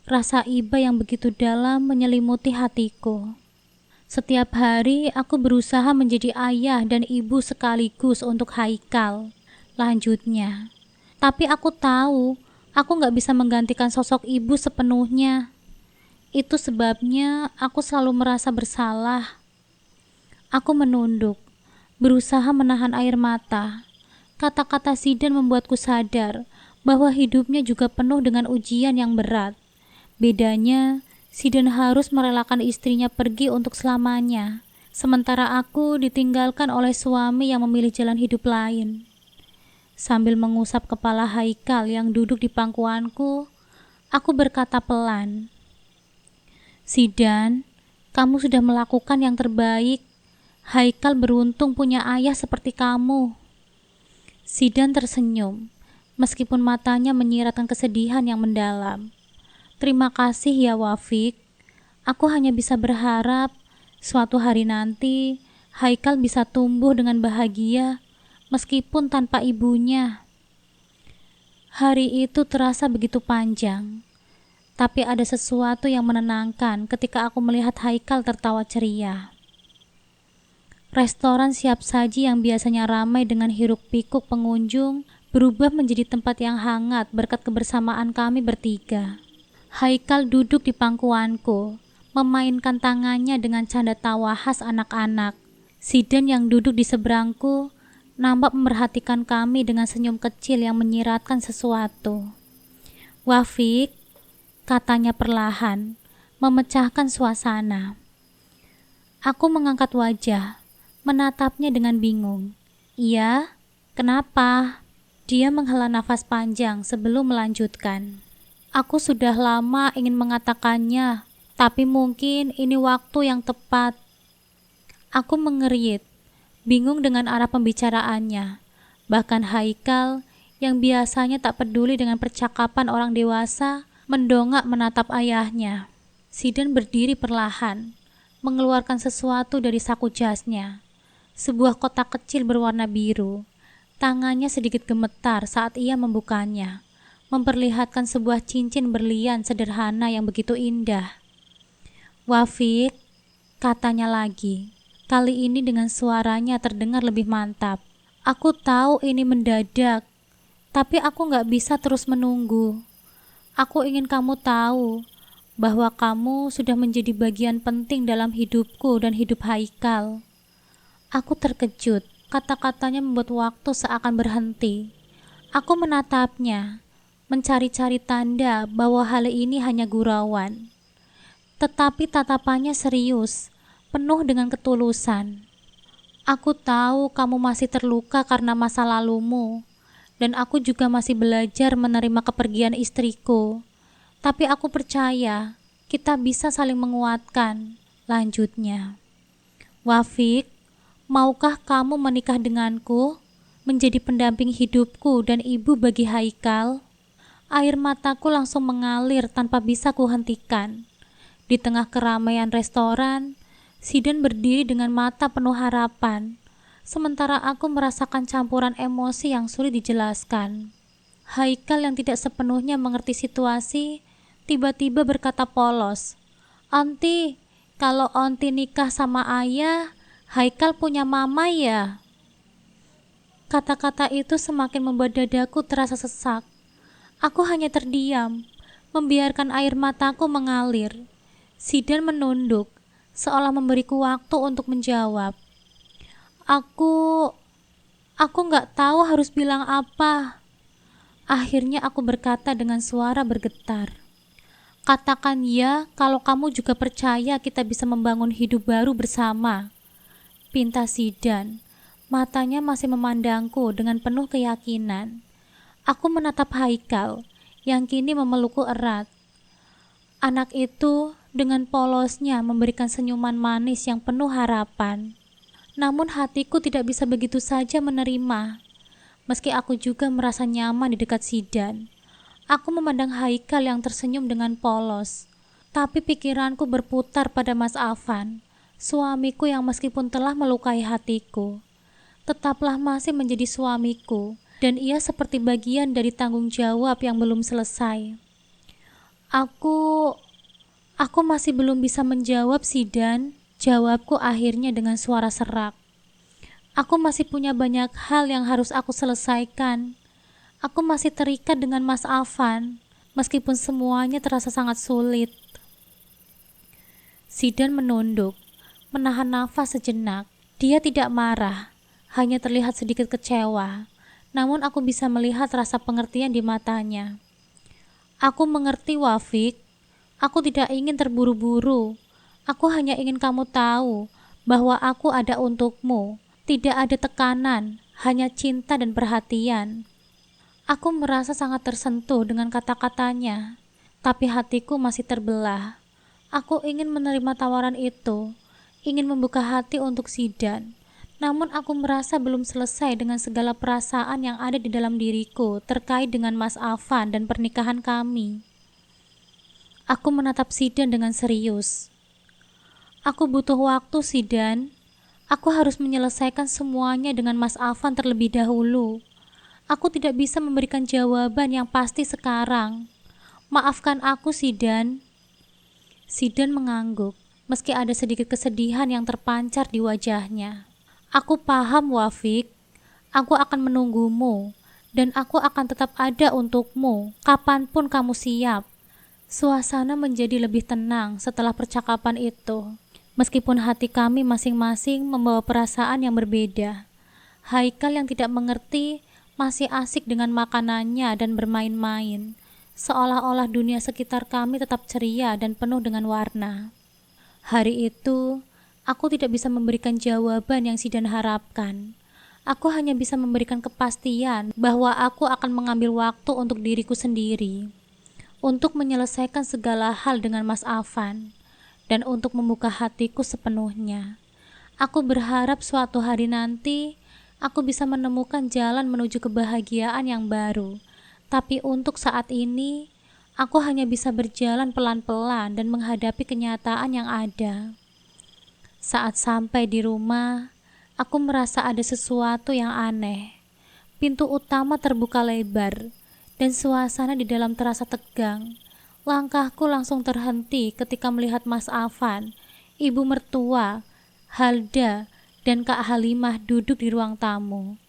Rasa iba yang begitu dalam menyelimuti hatiku. Setiap hari aku berusaha menjadi ayah dan ibu sekaligus untuk Haikal, lanjutnya. Tapi aku tahu, aku gak bisa menggantikan sosok ibu sepenuhnya. Itu sebabnya aku selalu merasa bersalah. Aku menunduk, berusaha menahan air mata. Kata-kata Zidan membuatku sadar bahwa hidupnya juga penuh dengan ujian yang berat. Bedanya, Zidan harus merelakan istrinya pergi untuk selamanya, sementara aku ditinggalkan oleh suami yang memilih jalan hidup lain. Sambil mengusap kepala Haikal yang duduk di pangkuanku, aku berkata pelan, "Zidan, kamu sudah melakukan yang terbaik. Haikal beruntung punya ayah seperti kamu." Zidan tersenyum, meskipun matanya menyiratkan kesedihan yang mendalam. "Terima kasih ya Wafik. Aku hanya bisa berharap suatu hari nanti Haikal bisa tumbuh dengan bahagia meskipun tanpa ibunya." Hari itu terasa begitu panjang, tapi ada sesuatu yang menenangkan ketika aku melihat Haikal tertawa ceria. Restoran siap saji yang biasanya ramai dengan hiruk-pikuk pengunjung berubah menjadi tempat yang hangat berkat kebersamaan kami bertiga. Haikal duduk di pangkuanku, memainkan tangannya dengan canda tawa khas anak-anak. Zidan yang duduk di seberangku nampak memerhatikan kami dengan senyum kecil yang menyiratkan sesuatu. "Wafik," katanya perlahan, memecahkan suasana. Aku mengangkat wajah, menatapnya dengan bingung. "Iya, kenapa?" Dia menghela nafas panjang sebelum melanjutkan. "Aku sudah lama ingin mengatakannya, tapi mungkin ini waktu yang tepat." Aku mengerit, bingung dengan arah pembicaraannya. Bahkan Haikal, yang biasanya tak peduli dengan percakapan orang dewasa, mendongak menatap ayahnya. Zidan berdiri perlahan, mengeluarkan sesuatu dari saku jasnya. Sebuah kotak kecil berwarna biru. Tangannya sedikit gemetar saat ia membukanya, memperlihatkan sebuah cincin berlian sederhana yang begitu indah. "Wafik," katanya lagi, kali ini dengan suaranya terdengar lebih mantap. "Aku tahu ini mendadak, tapi aku gak bisa terus menunggu. Aku ingin kamu tahu bahwa kamu sudah menjadi bagian penting dalam hidupku dan hidup Haikal." Aku terkejut, kata-katanya membuat waktu seakan berhenti. Aku menatapnya, mencari-cari tanda bahwa hal ini hanya gurauan. Tetapi tatapannya serius, penuh dengan ketulusan. "Aku tahu kamu masih terluka karena masa lalumu, dan aku juga masih belajar menerima kepergian istriku. Tapi aku percaya kita bisa saling menguatkan," lanjutnya. Wafik, maukah kamu menikah denganku, menjadi pendamping hidupku dan ibu bagi Haikal? Air mataku langsung mengalir tanpa bisa kuhentikan. Di tengah keramaian restoran, Zidan berdiri dengan mata penuh harapan, sementara aku merasakan campuran emosi yang sulit dijelaskan. Haikal yang tidak sepenuhnya mengerti situasi, tiba-tiba berkata polos, "Onti, kalau Onti nikah sama ayah, Haikal punya mama ya?" Kata-kata itu semakin membuat dadaku terasa sesak. Aku hanya terdiam, membiarkan air mataku mengalir. Zidan menunduk, seolah memberiku waktu untuk menjawab. Aku nggak tahu harus bilang apa. Akhirnya aku berkata dengan suara bergetar. Katakan ya kalau kamu juga percaya kita bisa membangun hidup baru bersama. Pinta Zidan, matanya masih memandangku dengan penuh keyakinan. Aku menatap Haikal yang kini memelukku erat. Anak itu dengan polosnya memberikan senyuman manis yang penuh harapan. Namun hatiku tidak bisa begitu saja menerima. Meski aku juga merasa nyaman di dekat Zidan, aku memandang Haikal yang tersenyum dengan polos. Tapi pikiranku berputar pada Mas Afan, suamiku yang meskipun telah melukai hatiku, tetaplah masih menjadi suamiku. Dan ia seperti bagian dari tanggung jawab yang belum selesai. Aku masih belum bisa menjawab, Zidan. Jawabku akhirnya dengan suara serak. Aku masih punya banyak hal yang harus aku selesaikan. Aku masih terikat dengan Mas Afan, meskipun semuanya terasa sangat sulit. Zidan menunduk, menahan nafas sejenak. Dia tidak marah, hanya terlihat sedikit kecewa. Namun aku bisa melihat rasa pengertian di matanya. Aku mengerti, Wafik. Aku tidak ingin terburu-buru. Aku hanya ingin kamu tahu bahwa aku ada untukmu. Tidak ada tekanan, hanya cinta dan perhatian. Aku merasa sangat tersentuh dengan kata-katanya, tapi hatiku masih terbelah. Aku ingin menerima tawaran itu, ingin membuka hati untuk Zidan. Namun aku merasa belum selesai dengan segala perasaan yang ada di dalam diriku terkait dengan Mas Afan dan pernikahan kami. Aku menatap Zidan dengan serius. Aku butuh waktu, Zidan. Aku harus menyelesaikan semuanya dengan Mas Afan terlebih dahulu. Aku tidak bisa memberikan jawaban yang pasti sekarang. Maafkan aku, Zidan. Zidan mengangguk, meski ada sedikit kesedihan yang terpancar di wajahnya. Aku paham, Wafik. Aku akan menunggumu, dan aku akan tetap ada untukmu, kapanpun kamu siap. Suasana menjadi lebih tenang setelah percakapan itu, meskipun hati kami masing-masing membawa perasaan yang berbeda. Haikal yang tidak mengerti masih asik dengan makanannya dan bermain-main, seolah-olah dunia sekitar kami tetap ceria dan penuh dengan warna. Hari itu, aku tidak bisa memberikan jawaban yang Zidan harapkan. Aku hanya bisa memberikan kepastian bahwa aku akan mengambil waktu untuk diriku sendiri, untuk menyelesaikan segala hal dengan Mas Afan, dan untuk membuka hatiku sepenuhnya. Aku berharap suatu hari nanti, aku bisa menemukan jalan menuju kebahagiaan yang baru. Tapi untuk saat ini, aku hanya bisa berjalan pelan-pelan dan menghadapi kenyataan yang ada. Saat sampai di rumah, aku merasa ada sesuatu yang aneh. Pintu utama terbuka lebar, dan suasana di dalam terasa tegang. Langkahku langsung terhenti ketika melihat Mas Afan, ibu mertua, Halda, dan Kak Halimah duduk di ruang tamu.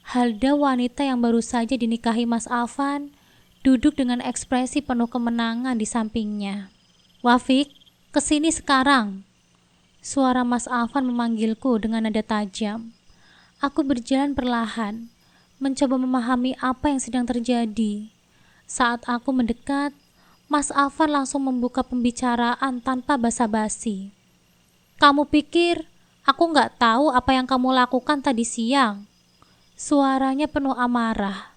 Halda, wanita yang baru saja dinikahi Mas Afan, duduk dengan ekspresi penuh kemenangan di sampingnya. "Wafik, kesini sekarang." Suara Mas Afan memanggilku dengan nada tajam. Aku berjalan perlahan, mencoba memahami apa yang sedang terjadi. Saat aku mendekat, Mas Afan langsung membuka pembicaraan tanpa basa-basi. "Kamu pikir aku nggak tahu apa yang kamu lakukan tadi siang?" Suaranya penuh amarah.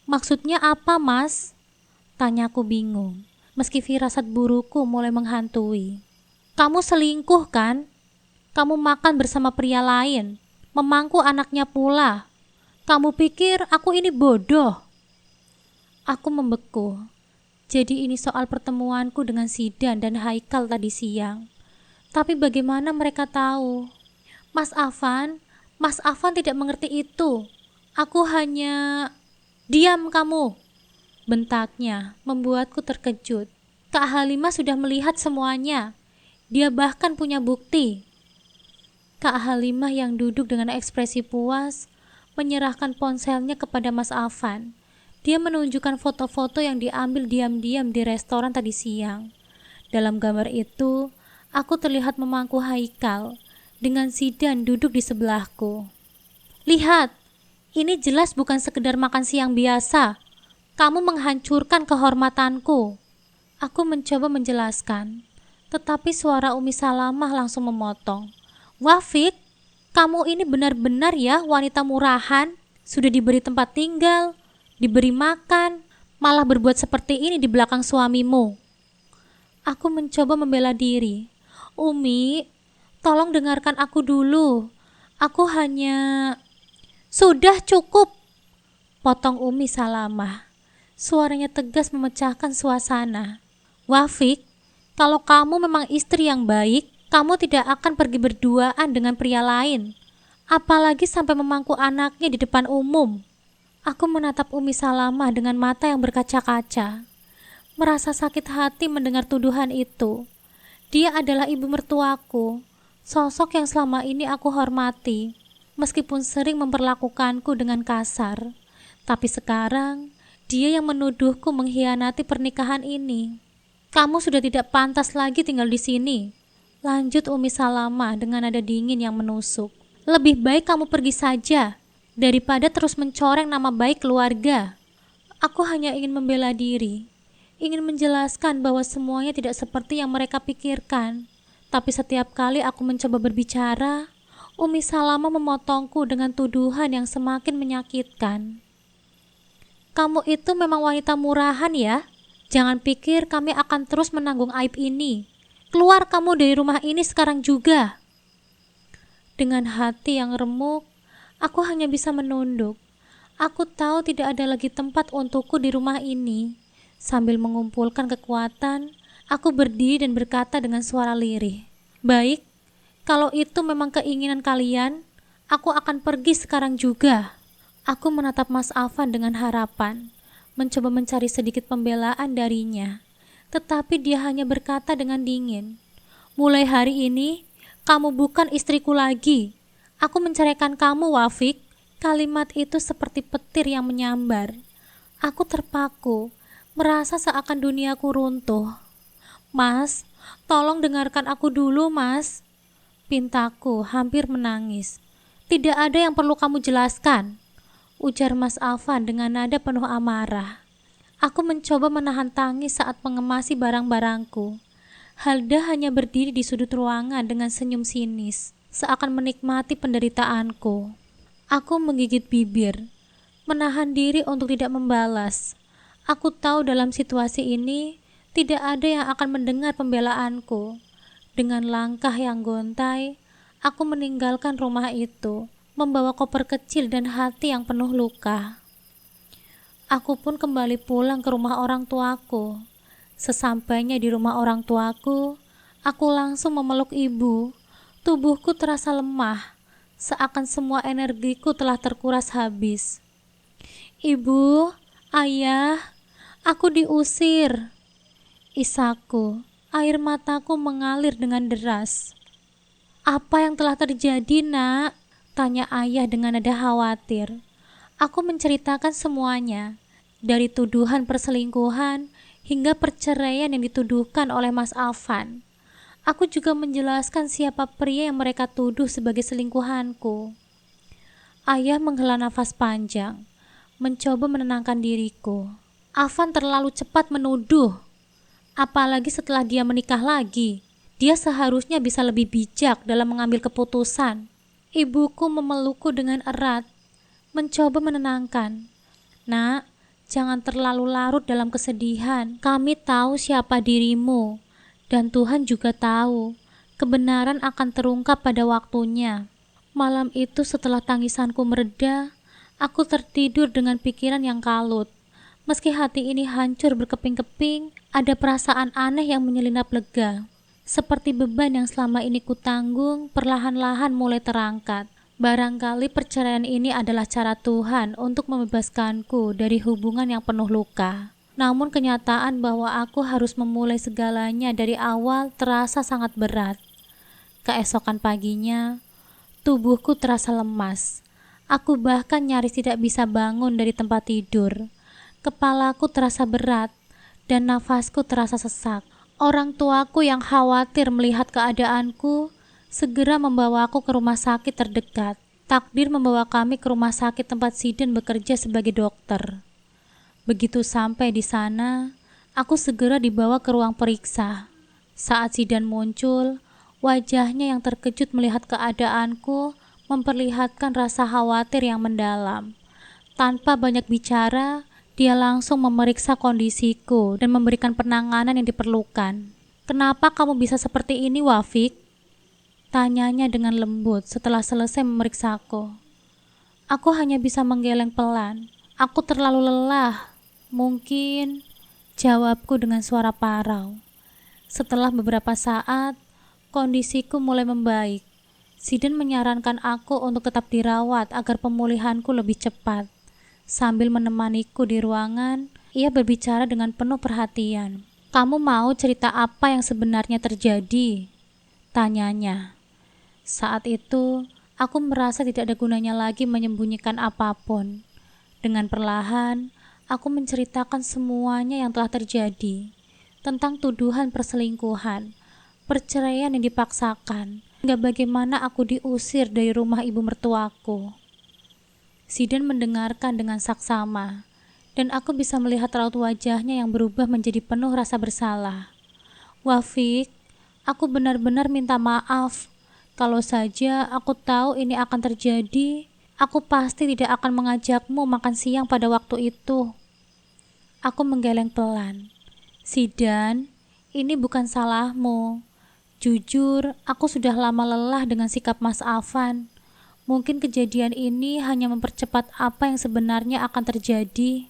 "Maksudnya apa, Mas?" Tanyaku bingung, meski firasat burukku mulai menghantui. "Kamu selingkuh kan?" Kamu makan bersama pria lain, memangku anaknya pula. Kamu pikir aku ini bodoh? Aku membeku. Jadi ini soal pertemuanku dengan Zidan dan Haikal tadi siang. Tapi bagaimana mereka tahu? Mas Afan tidak mengerti itu. Aku hanya... Diam kamu, bentaknya, membuatku terkejut. Kak Halimah sudah melihat semuanya. Dia bahkan punya bukti. Kak Halimah yang duduk dengan ekspresi puas, menyerahkan ponselnya kepada Mas Afan. Dia menunjukkan foto-foto yang diambil diam-diam di restoran tadi siang. Dalam gambar itu, aku terlihat memangku Haikal dengan Zidan duduk di sebelahku. Lihat, ini jelas bukan sekedar makan siang biasa. Kamu menghancurkan kehormatanku. Aku mencoba menjelaskan, tetapi suara Umi Salamah langsung memotong. Wafik, kamu ini benar-benar ya wanita murahan. Sudah diberi tempat tinggal, diberi makan, malah berbuat seperti ini di belakang suamimu. Aku mencoba membela diri. Umi, tolong dengarkan aku dulu. Aku hanya... Sudah cukup, potong Umi Salamah. Suaranya tegas memecahkan suasana. Wafik, kalau kamu memang istri yang baik, kamu tidak akan pergi berduaan dengan pria lain, apalagi sampai memangku anaknya di depan umum. Aku menatap Umi Salamah dengan mata yang berkaca-kaca, merasa sakit hati mendengar tuduhan itu. Dia adalah ibu mertuaku, sosok yang selama ini aku hormati, meskipun sering memperlakukanku dengan kasar. Tapi sekarang, dia yang menuduhku mengkhianati pernikahan ini. Kamu sudah tidak pantas lagi tinggal di sini, lanjut Umi Salamah dengan nada dingin yang menusuk. Lebih baik kamu pergi saja, daripada terus mencoreng nama baik keluarga. Aku hanya ingin membela diri, ingin menjelaskan bahwa semuanya tidak seperti yang mereka pikirkan. Tapi setiap kali aku mencoba berbicara, Umi Salamah memotongku dengan tuduhan yang semakin menyakitkan. Kamu itu memang wanita murahan ya? Jangan pikir kami akan terus menanggung aib ini. Keluar kamu dari rumah ini sekarang juga. Dengan hati yang remuk, aku hanya bisa menunduk. Aku tahu tidak ada lagi tempat untukku di rumah ini. Sambil mengumpulkan kekuatan, aku berdiri dan berkata dengan suara lirih. Baik, kalau itu memang keinginan kalian, aku akan pergi sekarang juga. Aku menatap Mas Afan dengan harapan, mencoba mencari sedikit pembelaan darinya. Tetapi dia hanya berkata dengan dingin, mulai hari ini, kamu bukan istriku lagi. Aku menceraikan kamu, Wafik. Kalimat itu seperti petir yang menyambar. Aku terpaku, merasa seakan duniaku runtuh. Mas, tolong dengarkan aku dulu, Mas. Pintaku hampir menangis. Tidak ada yang perlu kamu jelaskan, ujar Mas Afan dengan nada penuh amarah. Aku mencoba menahan tangis saat mengemasi barang-barangku. Halda hanya berdiri di sudut ruangan dengan senyum sinis, seakan menikmati penderitaanku. Aku menggigit bibir, menahan diri untuk tidak membalas. Aku tahu dalam situasi ini, tidak ada yang akan mendengar pembelaanku. Dengan langkah yang gontai, aku meninggalkan rumah itu, membawa koper kecil dan hati yang penuh luka. Aku pun kembali pulang ke rumah orang tuaku. Sesampainya di rumah orang tuaku, aku langsung memeluk ibu. Tubuhku terasa lemah, seakan semua energiku telah terkuras habis. Ibu, ayah, aku diusir. Isaku, air mataku mengalir dengan deras. Apa yang telah terjadi, nak? Tanya ayah dengan nada khawatir. Aku menceritakan semuanya, dari tuduhan perselingkuhan hingga perceraian yang dituduhkan oleh Mas Afan. Aku juga menjelaskan siapa pria yang mereka tuduh sebagai selingkuhanku. Ayah menghela nafas panjang, mencoba menenangkan diriku. Afan terlalu cepat menuduh. Apalagi setelah dia menikah lagi, dia seharusnya bisa lebih bijak dalam mengambil keputusan. Ibuku memelukku dengan erat, mencoba menenangkan. Nak, jangan terlalu larut dalam kesedihan. Kami tahu siapa dirimu, dan Tuhan juga tahu Kebenaran akan terungkap pada waktunya. Malam itu setelah tangisanku mereda, aku tertidur dengan pikiran yang kalut. Meski hati ini hancur berkeping-keping, ada perasaan aneh yang menyelinap lega. Seperti beban yang selama ini kutanggung, perlahan-lahan mulai terangkat. Barangkali perceraian ini adalah cara Tuhan untuk membebaskanku dari hubungan yang penuh luka. Namun kenyataan bahwa aku harus memulai segalanya dari awal terasa sangat berat. Keesokan paginya, tubuhku terasa lemas. Aku bahkan nyaris tidak bisa bangun dari tempat tidur. Kepalaku terasa berat dan nafasku terasa sesak. Orang tuaku yang khawatir melihat keadaanku segera membawaku ke rumah sakit terdekat. Takdir membawa kami ke rumah sakit tempat Zidan bekerja sebagai dokter. Begitu sampai di sana, aku segera dibawa ke ruang periksa. Saat Zidan muncul, wajahnya yang terkejut melihat keadaanku memperlihatkan rasa khawatir yang mendalam. Tanpa banyak bicara, dia langsung memeriksa kondisiku dan memberikan penanganan yang diperlukan. "Kenapa kamu bisa seperti ini, Wafik?" tanyanya dengan lembut setelah selesai memeriksaku. Aku hanya bisa menggeleng pelan. "Aku terlalu lelah." "Mungkin," jawabku dengan suara parau. Setelah beberapa saat, kondisiku mulai membaik. Zidan menyarankan aku untuk tetap dirawat agar pemulihanku lebih cepat. Sambil menemaniku di ruangan, ia berbicara dengan penuh perhatian. "Kamu mau cerita apa yang sebenarnya terjadi?" tanyanya. Saat itu, aku merasa tidak ada gunanya lagi menyembunyikan apapun. Dengan perlahan, aku menceritakan semuanya yang telah terjadi. Tentang tuduhan perselingkuhan, perceraian yang dipaksakan, hingga bagaimana aku diusir dari rumah ibu mertuaku. Zidan mendengarkan dengan saksama, dan aku bisa melihat raut wajahnya yang berubah menjadi penuh rasa bersalah. "Wafik, aku benar-benar minta maaf. Kalau saja aku tahu ini akan terjadi, aku pasti tidak akan mengajakmu makan siang pada waktu itu." Aku menggeleng pelan. "Zidan, ini bukan salahmu. Jujur, aku sudah lama lelah dengan sikap Mas Afan. Mungkin kejadian ini hanya mempercepat apa yang sebenarnya akan terjadi."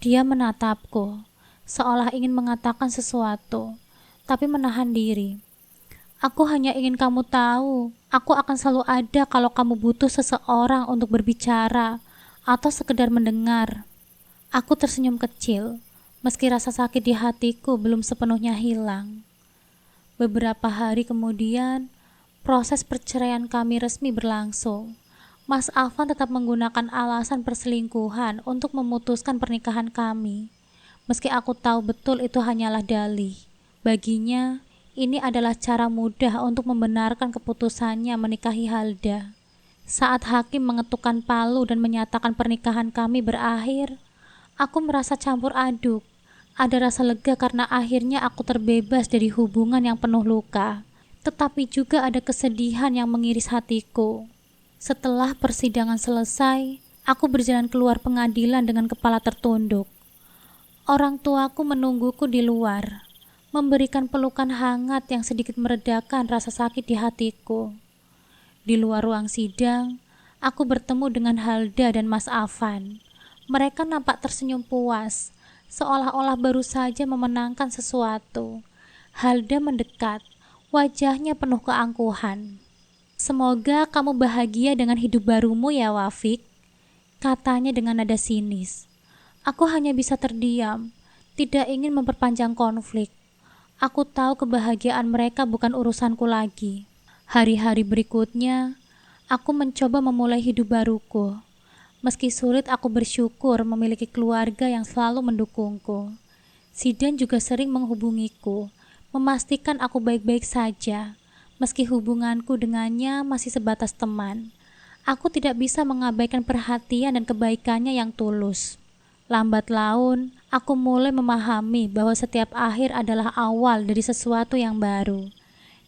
Dia menatapku, seolah ingin mengatakan sesuatu, tapi menahan diri. "Aku hanya ingin kamu tahu, aku akan selalu ada kalau kamu butuh seseorang untuk berbicara atau sekedar mendengar." Aku tersenyum kecil, meski rasa sakit di hatiku belum sepenuhnya hilang. Beberapa hari kemudian, proses perceraian kami resmi berlangsung. Mas Afan tetap menggunakan alasan perselingkuhan untuk memutuskan pernikahan kami. Meski aku tahu betul itu hanyalah dalih. Baginya, ini adalah cara mudah untuk membenarkan keputusannya menikahi Halda. Saat hakim mengetukkan palu dan menyatakan pernikahan kami berakhir, aku merasa campur aduk. Ada rasa lega karena akhirnya aku terbebas dari hubungan yang penuh luka. Tetapi juga ada kesedihan yang mengiris hatiku. Setelah persidangan selesai, aku berjalan keluar pengadilan dengan kepala tertunduk. Orang tuaku menungguku di luar, memberikan pelukan hangat yang sedikit meredakan rasa sakit di hatiku. Di luar ruang sidang, aku bertemu dengan Halda dan Mas Afan. Mereka nampak tersenyum puas, seolah-olah baru saja memenangkan sesuatu. Halda mendekat, wajahnya penuh keangkuhan. "Semoga kamu bahagia dengan hidup barumu ya, Wafik," katanya dengan nada sinis. Aku hanya bisa terdiam, tidak ingin memperpanjang konflik. Aku tahu kebahagiaan mereka bukan urusanku lagi. Hari-hari berikutnya, aku mencoba memulai hidup baruku. Meski sulit, aku bersyukur memiliki keluarga yang selalu mendukungku. Zidan juga sering menghubungiku, memastikan aku baik-baik saja. Meski hubunganku dengannya masih sebatas teman, aku tidak bisa mengabaikan perhatian dan kebaikannya yang tulus. Lambat laun, aku mulai memahami bahwa setiap akhir adalah awal dari sesuatu yang baru.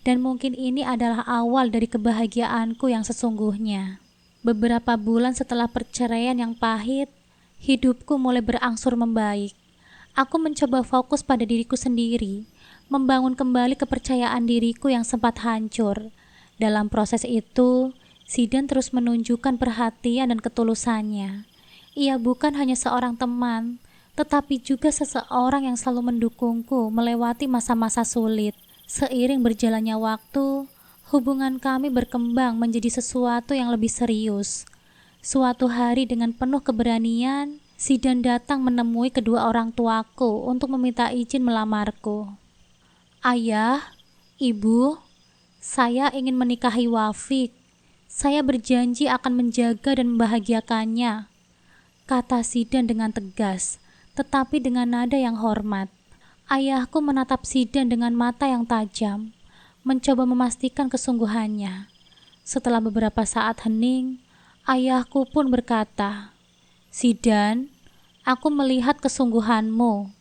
Dan mungkin ini adalah awal dari kebahagiaanku yang sesungguhnya. Beberapa bulan setelah perceraian yang pahit, hidupku mulai berangsur membaik. Aku mencoba fokus pada diriku sendiri, membangun kembali kepercayaan diriku yang sempat hancur. Dalam proses itu, Zidan terus menunjukkan perhatian dan ketulusannya. Ia bukan hanya seorang teman, tetapi juga seseorang yang selalu mendukungku melewati masa-masa sulit. Seiring berjalannya waktu, hubungan kami berkembang menjadi sesuatu yang lebih serius. Suatu hari dengan penuh keberanian, Zidan datang menemui kedua orang tuaku untuk meminta izin melamarku. Ayah, ibu, saya ingin menikahi Wafik. Saya berjanji akan menjaga dan membahagiakannya, kata Zidan dengan tegas, tetapi dengan nada yang hormat. Ayahku menatap Zidan dengan mata yang tajam, mencoba memastikan kesungguhannya. Setelah beberapa saat hening, ayahku pun berkata, "Zidan, aku melihat kesungguhanmu.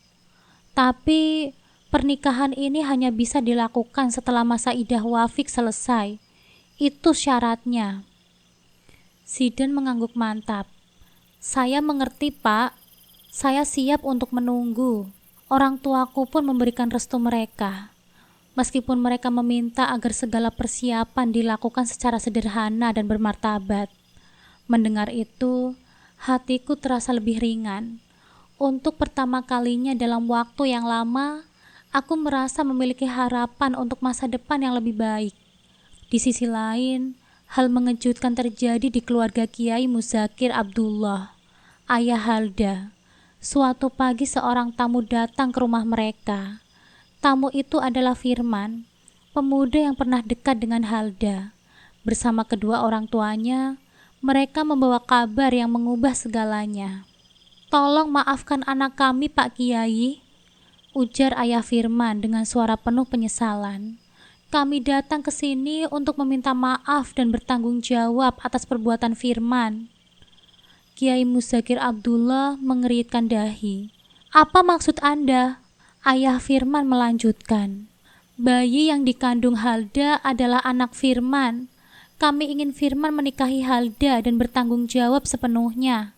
Tapi pernikahan ini hanya bisa dilakukan setelah masa idah Wafik selesai. Itu syaratnya." Zidan mengangguk mantap. "Saya mengerti, Pak. Saya siap untuk menunggu." Orang tuaku pun memberikan restu mereka, meskipun mereka meminta agar segala persiapan dilakukan secara sederhana dan bermartabat. Mendengar itu, hatiku terasa lebih ringan. Untuk pertama kalinya dalam waktu yang lama, aku merasa memiliki harapan untuk masa depan yang lebih baik. Di sisi lain, hal mengejutkan terjadi di keluarga Kiai Muzakir Abdullah, ayah Halda. Suatu pagi seorang tamu datang ke rumah mereka. Tamu itu adalah Firman, pemuda yang pernah dekat dengan Halda. Bersama kedua orang tuanya, mereka membawa kabar yang mengubah segalanya. "Tolong maafkan anak kami, Pak Kiai," ujar ayah Firman dengan suara penuh penyesalan. "Kami datang ke sini untuk meminta maaf dan bertanggung jawab atas perbuatan Firman." Kiai Muzakir Abdullah mengeritkan dahi. "Apa maksud Anda?" Ayah Firman melanjutkan. "Bayi yang dikandung Halda adalah anak Firman. Kami ingin Firman menikahi Halda dan bertanggung jawab sepenuhnya."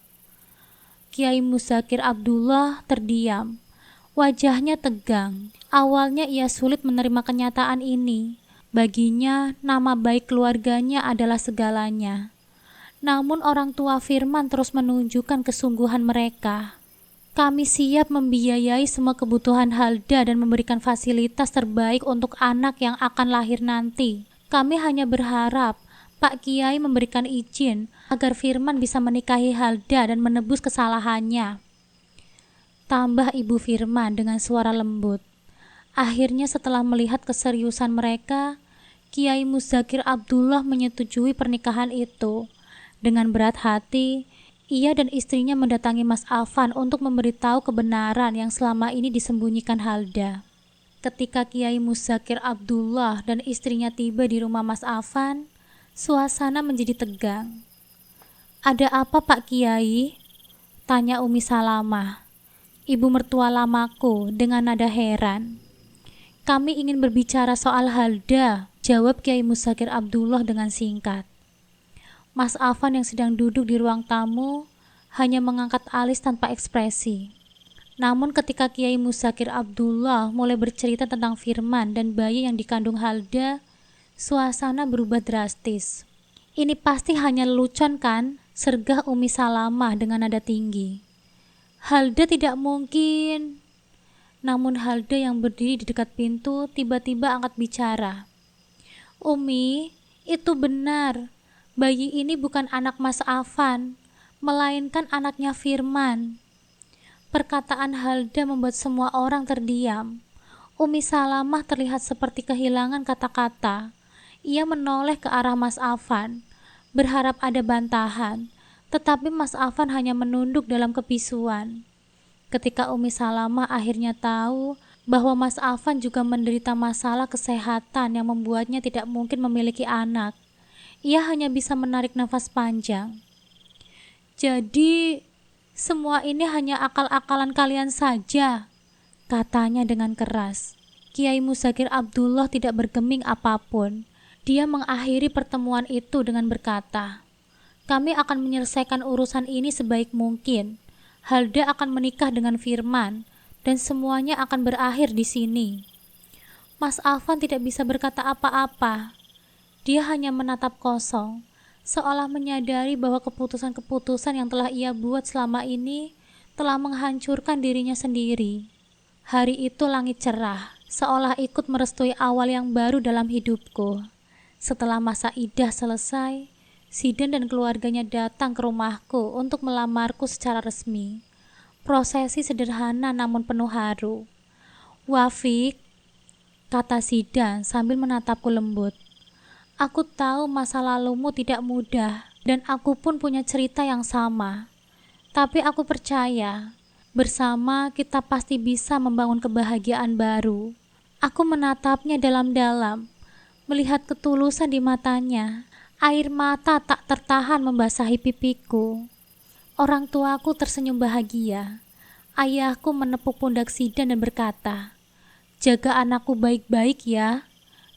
Kiai Muzakir Abdullah terdiam. Wajahnya tegang. Awalnya ia sulit menerima kenyataan ini. Baginya, nama baik keluarganya adalah segalanya. Namun orang tua Firman terus menunjukkan kesungguhan mereka. "Kami siap membiayai semua kebutuhan Halda dan memberikan fasilitas terbaik untuk anak yang akan lahir nanti. Kami hanya berharap Pak Kiai memberikan izin agar Firman bisa menikahi Halda dan menebus kesalahannya," tambah Ibu Firman dengan suara lembut. Akhirnya setelah melihat keseriusan mereka, Kiai Muzakir Abdullah menyetujui pernikahan itu. Dengan berat hati, ia dan istrinya mendatangi Mas Afan untuk memberitahu kebenaran yang selama ini disembunyikan Halda. Ketika Kiai Muzakir Abdullah dan istrinya tiba di rumah Mas Afan, suasana menjadi tegang. "Ada apa, Pak Kiai?" tanya Umi Salamah, ibu mertua lamaku, dengan nada heran. "Kami ingin berbicara soal Halda," jawab Kiai Muzakir Abdullah dengan singkat. Mas Afan yang sedang duduk di ruang tamu hanya mengangkat alis tanpa ekspresi. Namun ketika Kiai Muzakir Abdullah mulai bercerita tentang Firman dan bayi yang dikandung Halda, suasana berubah drastis. "Ini pasti hanya lelucon kan?" sergah Umi Salamah dengan nada tinggi. "Halda tidak mungkin." Namun Halda yang berdiri di dekat pintu tiba-tiba angkat bicara. "Umi, itu benar. Bayi ini bukan anak Mas Afan, melainkan anaknya Firman." Perkataan Halda membuat semua orang terdiam. Umi Salamah terlihat seperti kehilangan kata-kata. Ia menoleh ke arah Mas Afan, berharap ada bantahan, tetapi Mas Afan hanya menunduk dalam kebisuan. Ketika Umi Salamah akhirnya tahu bahwa Mas Afan juga menderita masalah kesehatan yang membuatnya tidak mungkin memiliki anak, ia hanya bisa menarik nafas panjang. "Jadi, semua ini hanya akal-akalan kalian saja," katanya dengan keras. Kiai Muzakir Abdullah tidak bergeming apapun. Dia mengakhiri pertemuan itu dengan berkata, "Kami akan menyelesaikan urusan ini sebaik mungkin. Halda akan menikah dengan Firman, dan semuanya akan berakhir di sini." Mas Afan tidak bisa berkata apa-apa. Dia hanya menatap kosong, seolah menyadari bahwa keputusan-keputusan yang telah ia buat selama ini telah menghancurkan dirinya sendiri. Hari itu langit cerah, seolah ikut merestui awal yang baru dalam hidupku. Setelah masa idah selesai, Zidan dan keluarganya datang ke rumahku untuk melamarku secara resmi. Prosesi sederhana namun penuh haru. "Wafik," kata Zidan sambil menatapku lembut. "Aku tahu masa lalumu tidak mudah dan aku pun punya cerita yang sama. Tapi aku percaya, bersama kita pasti bisa membangun kebahagiaan baru." Aku menatapnya dalam-dalam, melihat ketulusan di matanya. Air mata tak tertahan membasahi pipiku. Orang tuaku tersenyum bahagia. Ayahku menepuk pundak Zidan dan berkata, "Jaga anakku baik-baik ya.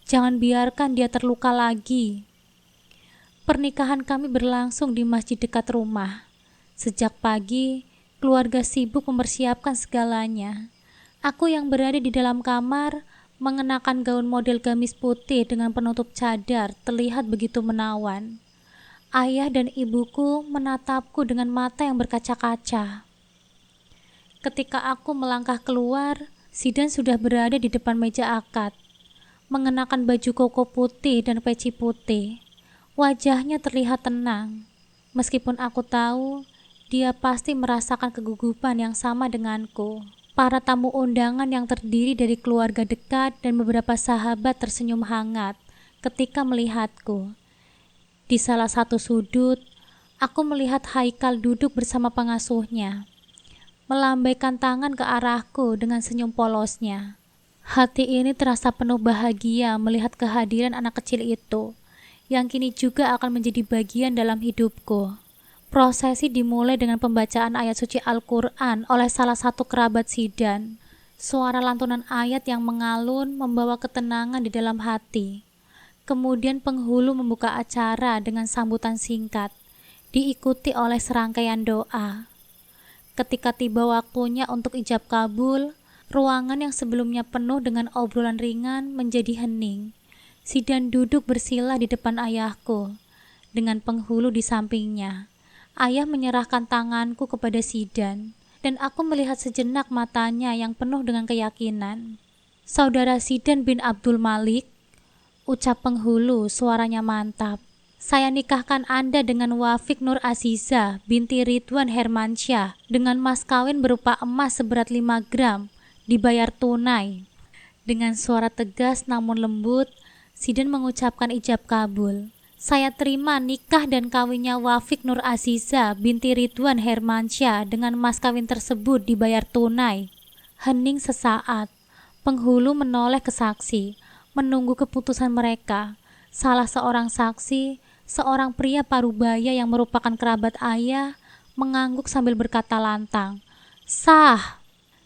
Jangan biarkan dia terluka lagi." Pernikahan kami berlangsung di masjid dekat rumah. Sejak pagi, keluarga sibuk mempersiapkan segalanya. Aku yang berada di dalam kamar, mengenakan gaun model gamis putih dengan penutup cadar, terlihat begitu menawan. Ayah dan ibuku menatapku dengan mata yang berkaca-kaca. Ketika aku melangkah keluar, Zidan sudah berada di depan meja akad, mengenakan baju koko putih dan peci putih. Wajahnya terlihat tenang, meskipun aku tahu dia pasti merasakan kegugupan yang sama denganku. Para tamu undangan yang terdiri dari keluarga dekat dan beberapa sahabat tersenyum hangat ketika melihatku. Di salah satu sudut, aku melihat Haikal duduk bersama pengasuhnya, melambaikan tangan ke arahku dengan senyum polosnya. Hati ini terasa penuh bahagia melihat kehadiran anak kecil itu, yang kini juga akan menjadi bagian dalam hidupku. Prosesi dimulai dengan pembacaan ayat suci Al-Quran oleh salah satu kerabat Zidan. Suara lantunan ayat yang mengalun membawa ketenangan di dalam hati. Kemudian penghulu membuka acara dengan sambutan singkat, diikuti oleh serangkaian doa. Ketika tiba waktunya untuk ijab kabul, ruangan yang sebelumnya penuh dengan obrolan ringan menjadi hening. Zidan duduk bersila di depan ayahku, dengan penghulu di sampingnya. Ayah menyerahkan tanganku kepada Zidan, dan aku melihat sejenak matanya yang penuh dengan keyakinan. "Saudara Zidan bin Abdul Malik," ucap penghulu, suaranya mantap. "Saya nikahkan Anda dengan Wafik Nur Aziza binti Ridwan Hermansyah dengan mas kawin berupa emas seberat 5 gram, dibayar tunai." Dengan suara tegas namun lembut, Zidan mengucapkan ijab kabul. "Saya terima nikah dan kawinnya Wafik Nur Aziza binti Ridwan Hermansyah dengan mas kawin tersebut dibayar tunai." Hening sesaat. Penghulu menoleh ke saksi, menunggu keputusan mereka. Salah seorang saksi, seorang pria parubaya yang merupakan kerabat ayah, mengangguk sambil berkata lantang, "Sah,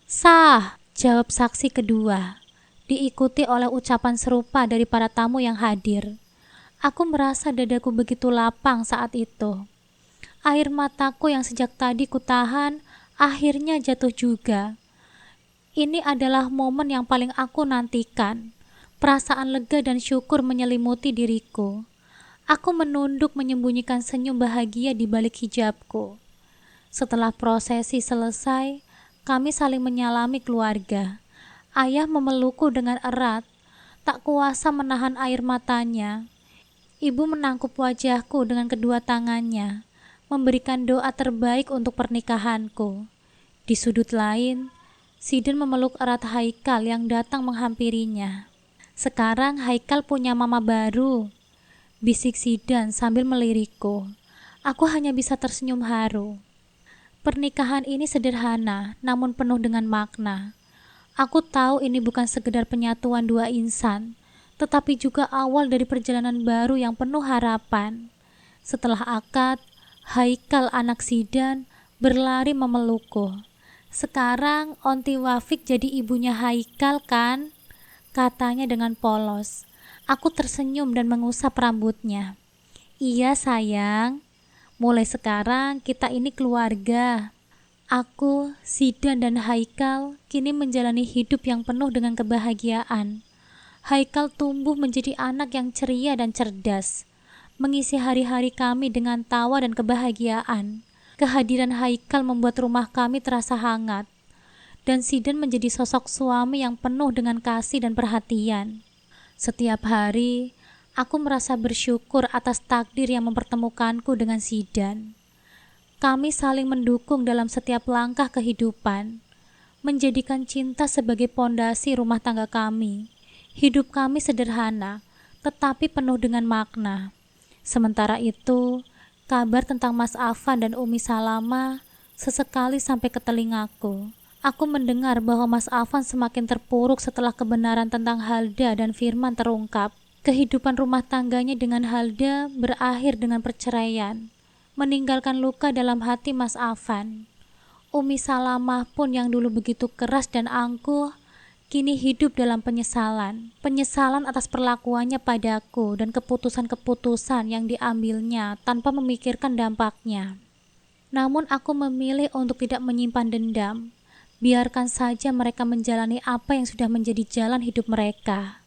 sah," jawab saksi kedua, diikuti oleh ucapan serupa dari para tamu yang hadir. Aku merasa dadaku begitu lapang saat itu. Air mataku yang sejak tadi kutahan akhirnya jatuh juga. Ini adalah momen yang paling aku nantikan. Perasaan lega dan syukur menyelimuti diriku. Aku menunduk menyembunyikan senyum bahagia di balik hijabku. Setelah prosesi selesai, kami saling menyalami keluarga. Ayah memelukku dengan erat, tak kuasa menahan air matanya. Ibu menangkup wajahku dengan kedua tangannya, memberikan doa terbaik untuk pernikahanku. Di sudut lain, Zidan memeluk erat Haikal yang datang menghampirinya. "Sekarang Haikal punya mama baru," bisik Zidan sambil melirikku. Aku hanya bisa tersenyum haru. Pernikahan ini sederhana, namun penuh dengan makna. Aku tahu ini bukan sekedar penyatuan dua insan, tetapi juga awal dari perjalanan baru yang penuh harapan. Setelah akad, Haikal anak Zidan berlari memelukku. "Sekarang Onti Wafik jadi ibunya Haikal kan?" katanya dengan polos. Aku tersenyum dan mengusap rambutnya. "Iya sayang, mulai sekarang kita ini keluarga." Aku, Zidan dan Haikal kini menjalani hidup yang penuh dengan kebahagiaan. Haikal tumbuh menjadi anak yang ceria dan cerdas, mengisi hari-hari kami dengan tawa dan kebahagiaan. Kehadiran Haikal membuat rumah kami terasa hangat, dan Zidan menjadi sosok suami yang penuh dengan kasih dan perhatian. Setiap hari, aku merasa bersyukur atas takdir yang mempertemukanku dengan Zidan. Kami saling mendukung dalam setiap langkah kehidupan, menjadikan cinta sebagai pondasi rumah tangga kami. Hidup kami sederhana, tetapi penuh dengan makna. Sementara itu, kabar tentang Mas Afan dan Umi Salama sesekali sampai ke telingaku. Aku mendengar bahwa Mas Afan semakin terpuruk setelah kebenaran tentang Halda dan Firman terungkap. Kehidupan rumah tangganya dengan Halda berakhir dengan perceraian, meninggalkan luka dalam hati Mas Afan. Umi Salamah pun yang dulu begitu keras dan angkuh, kini hidup dalam penyesalan. Penyesalan atas perlakuannya padaku dan keputusan-keputusan yang diambilnya tanpa memikirkan dampaknya. Namun aku memilih untuk tidak menyimpan dendam. Biarkan saja mereka menjalani apa yang sudah menjadi jalan hidup mereka.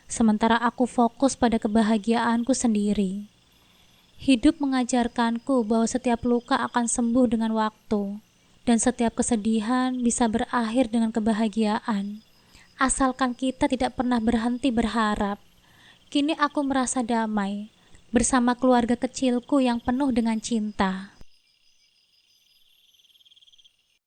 Sementara aku fokus pada kebahagiaanku sendiri. Hidup mengajarkanku bahwa setiap luka akan sembuh dengan waktu, dan setiap kesedihan bisa berakhir dengan kebahagiaan. Asalkan kita tidak pernah berhenti berharap. Kini aku merasa damai bersama keluarga kecilku yang penuh dengan cinta.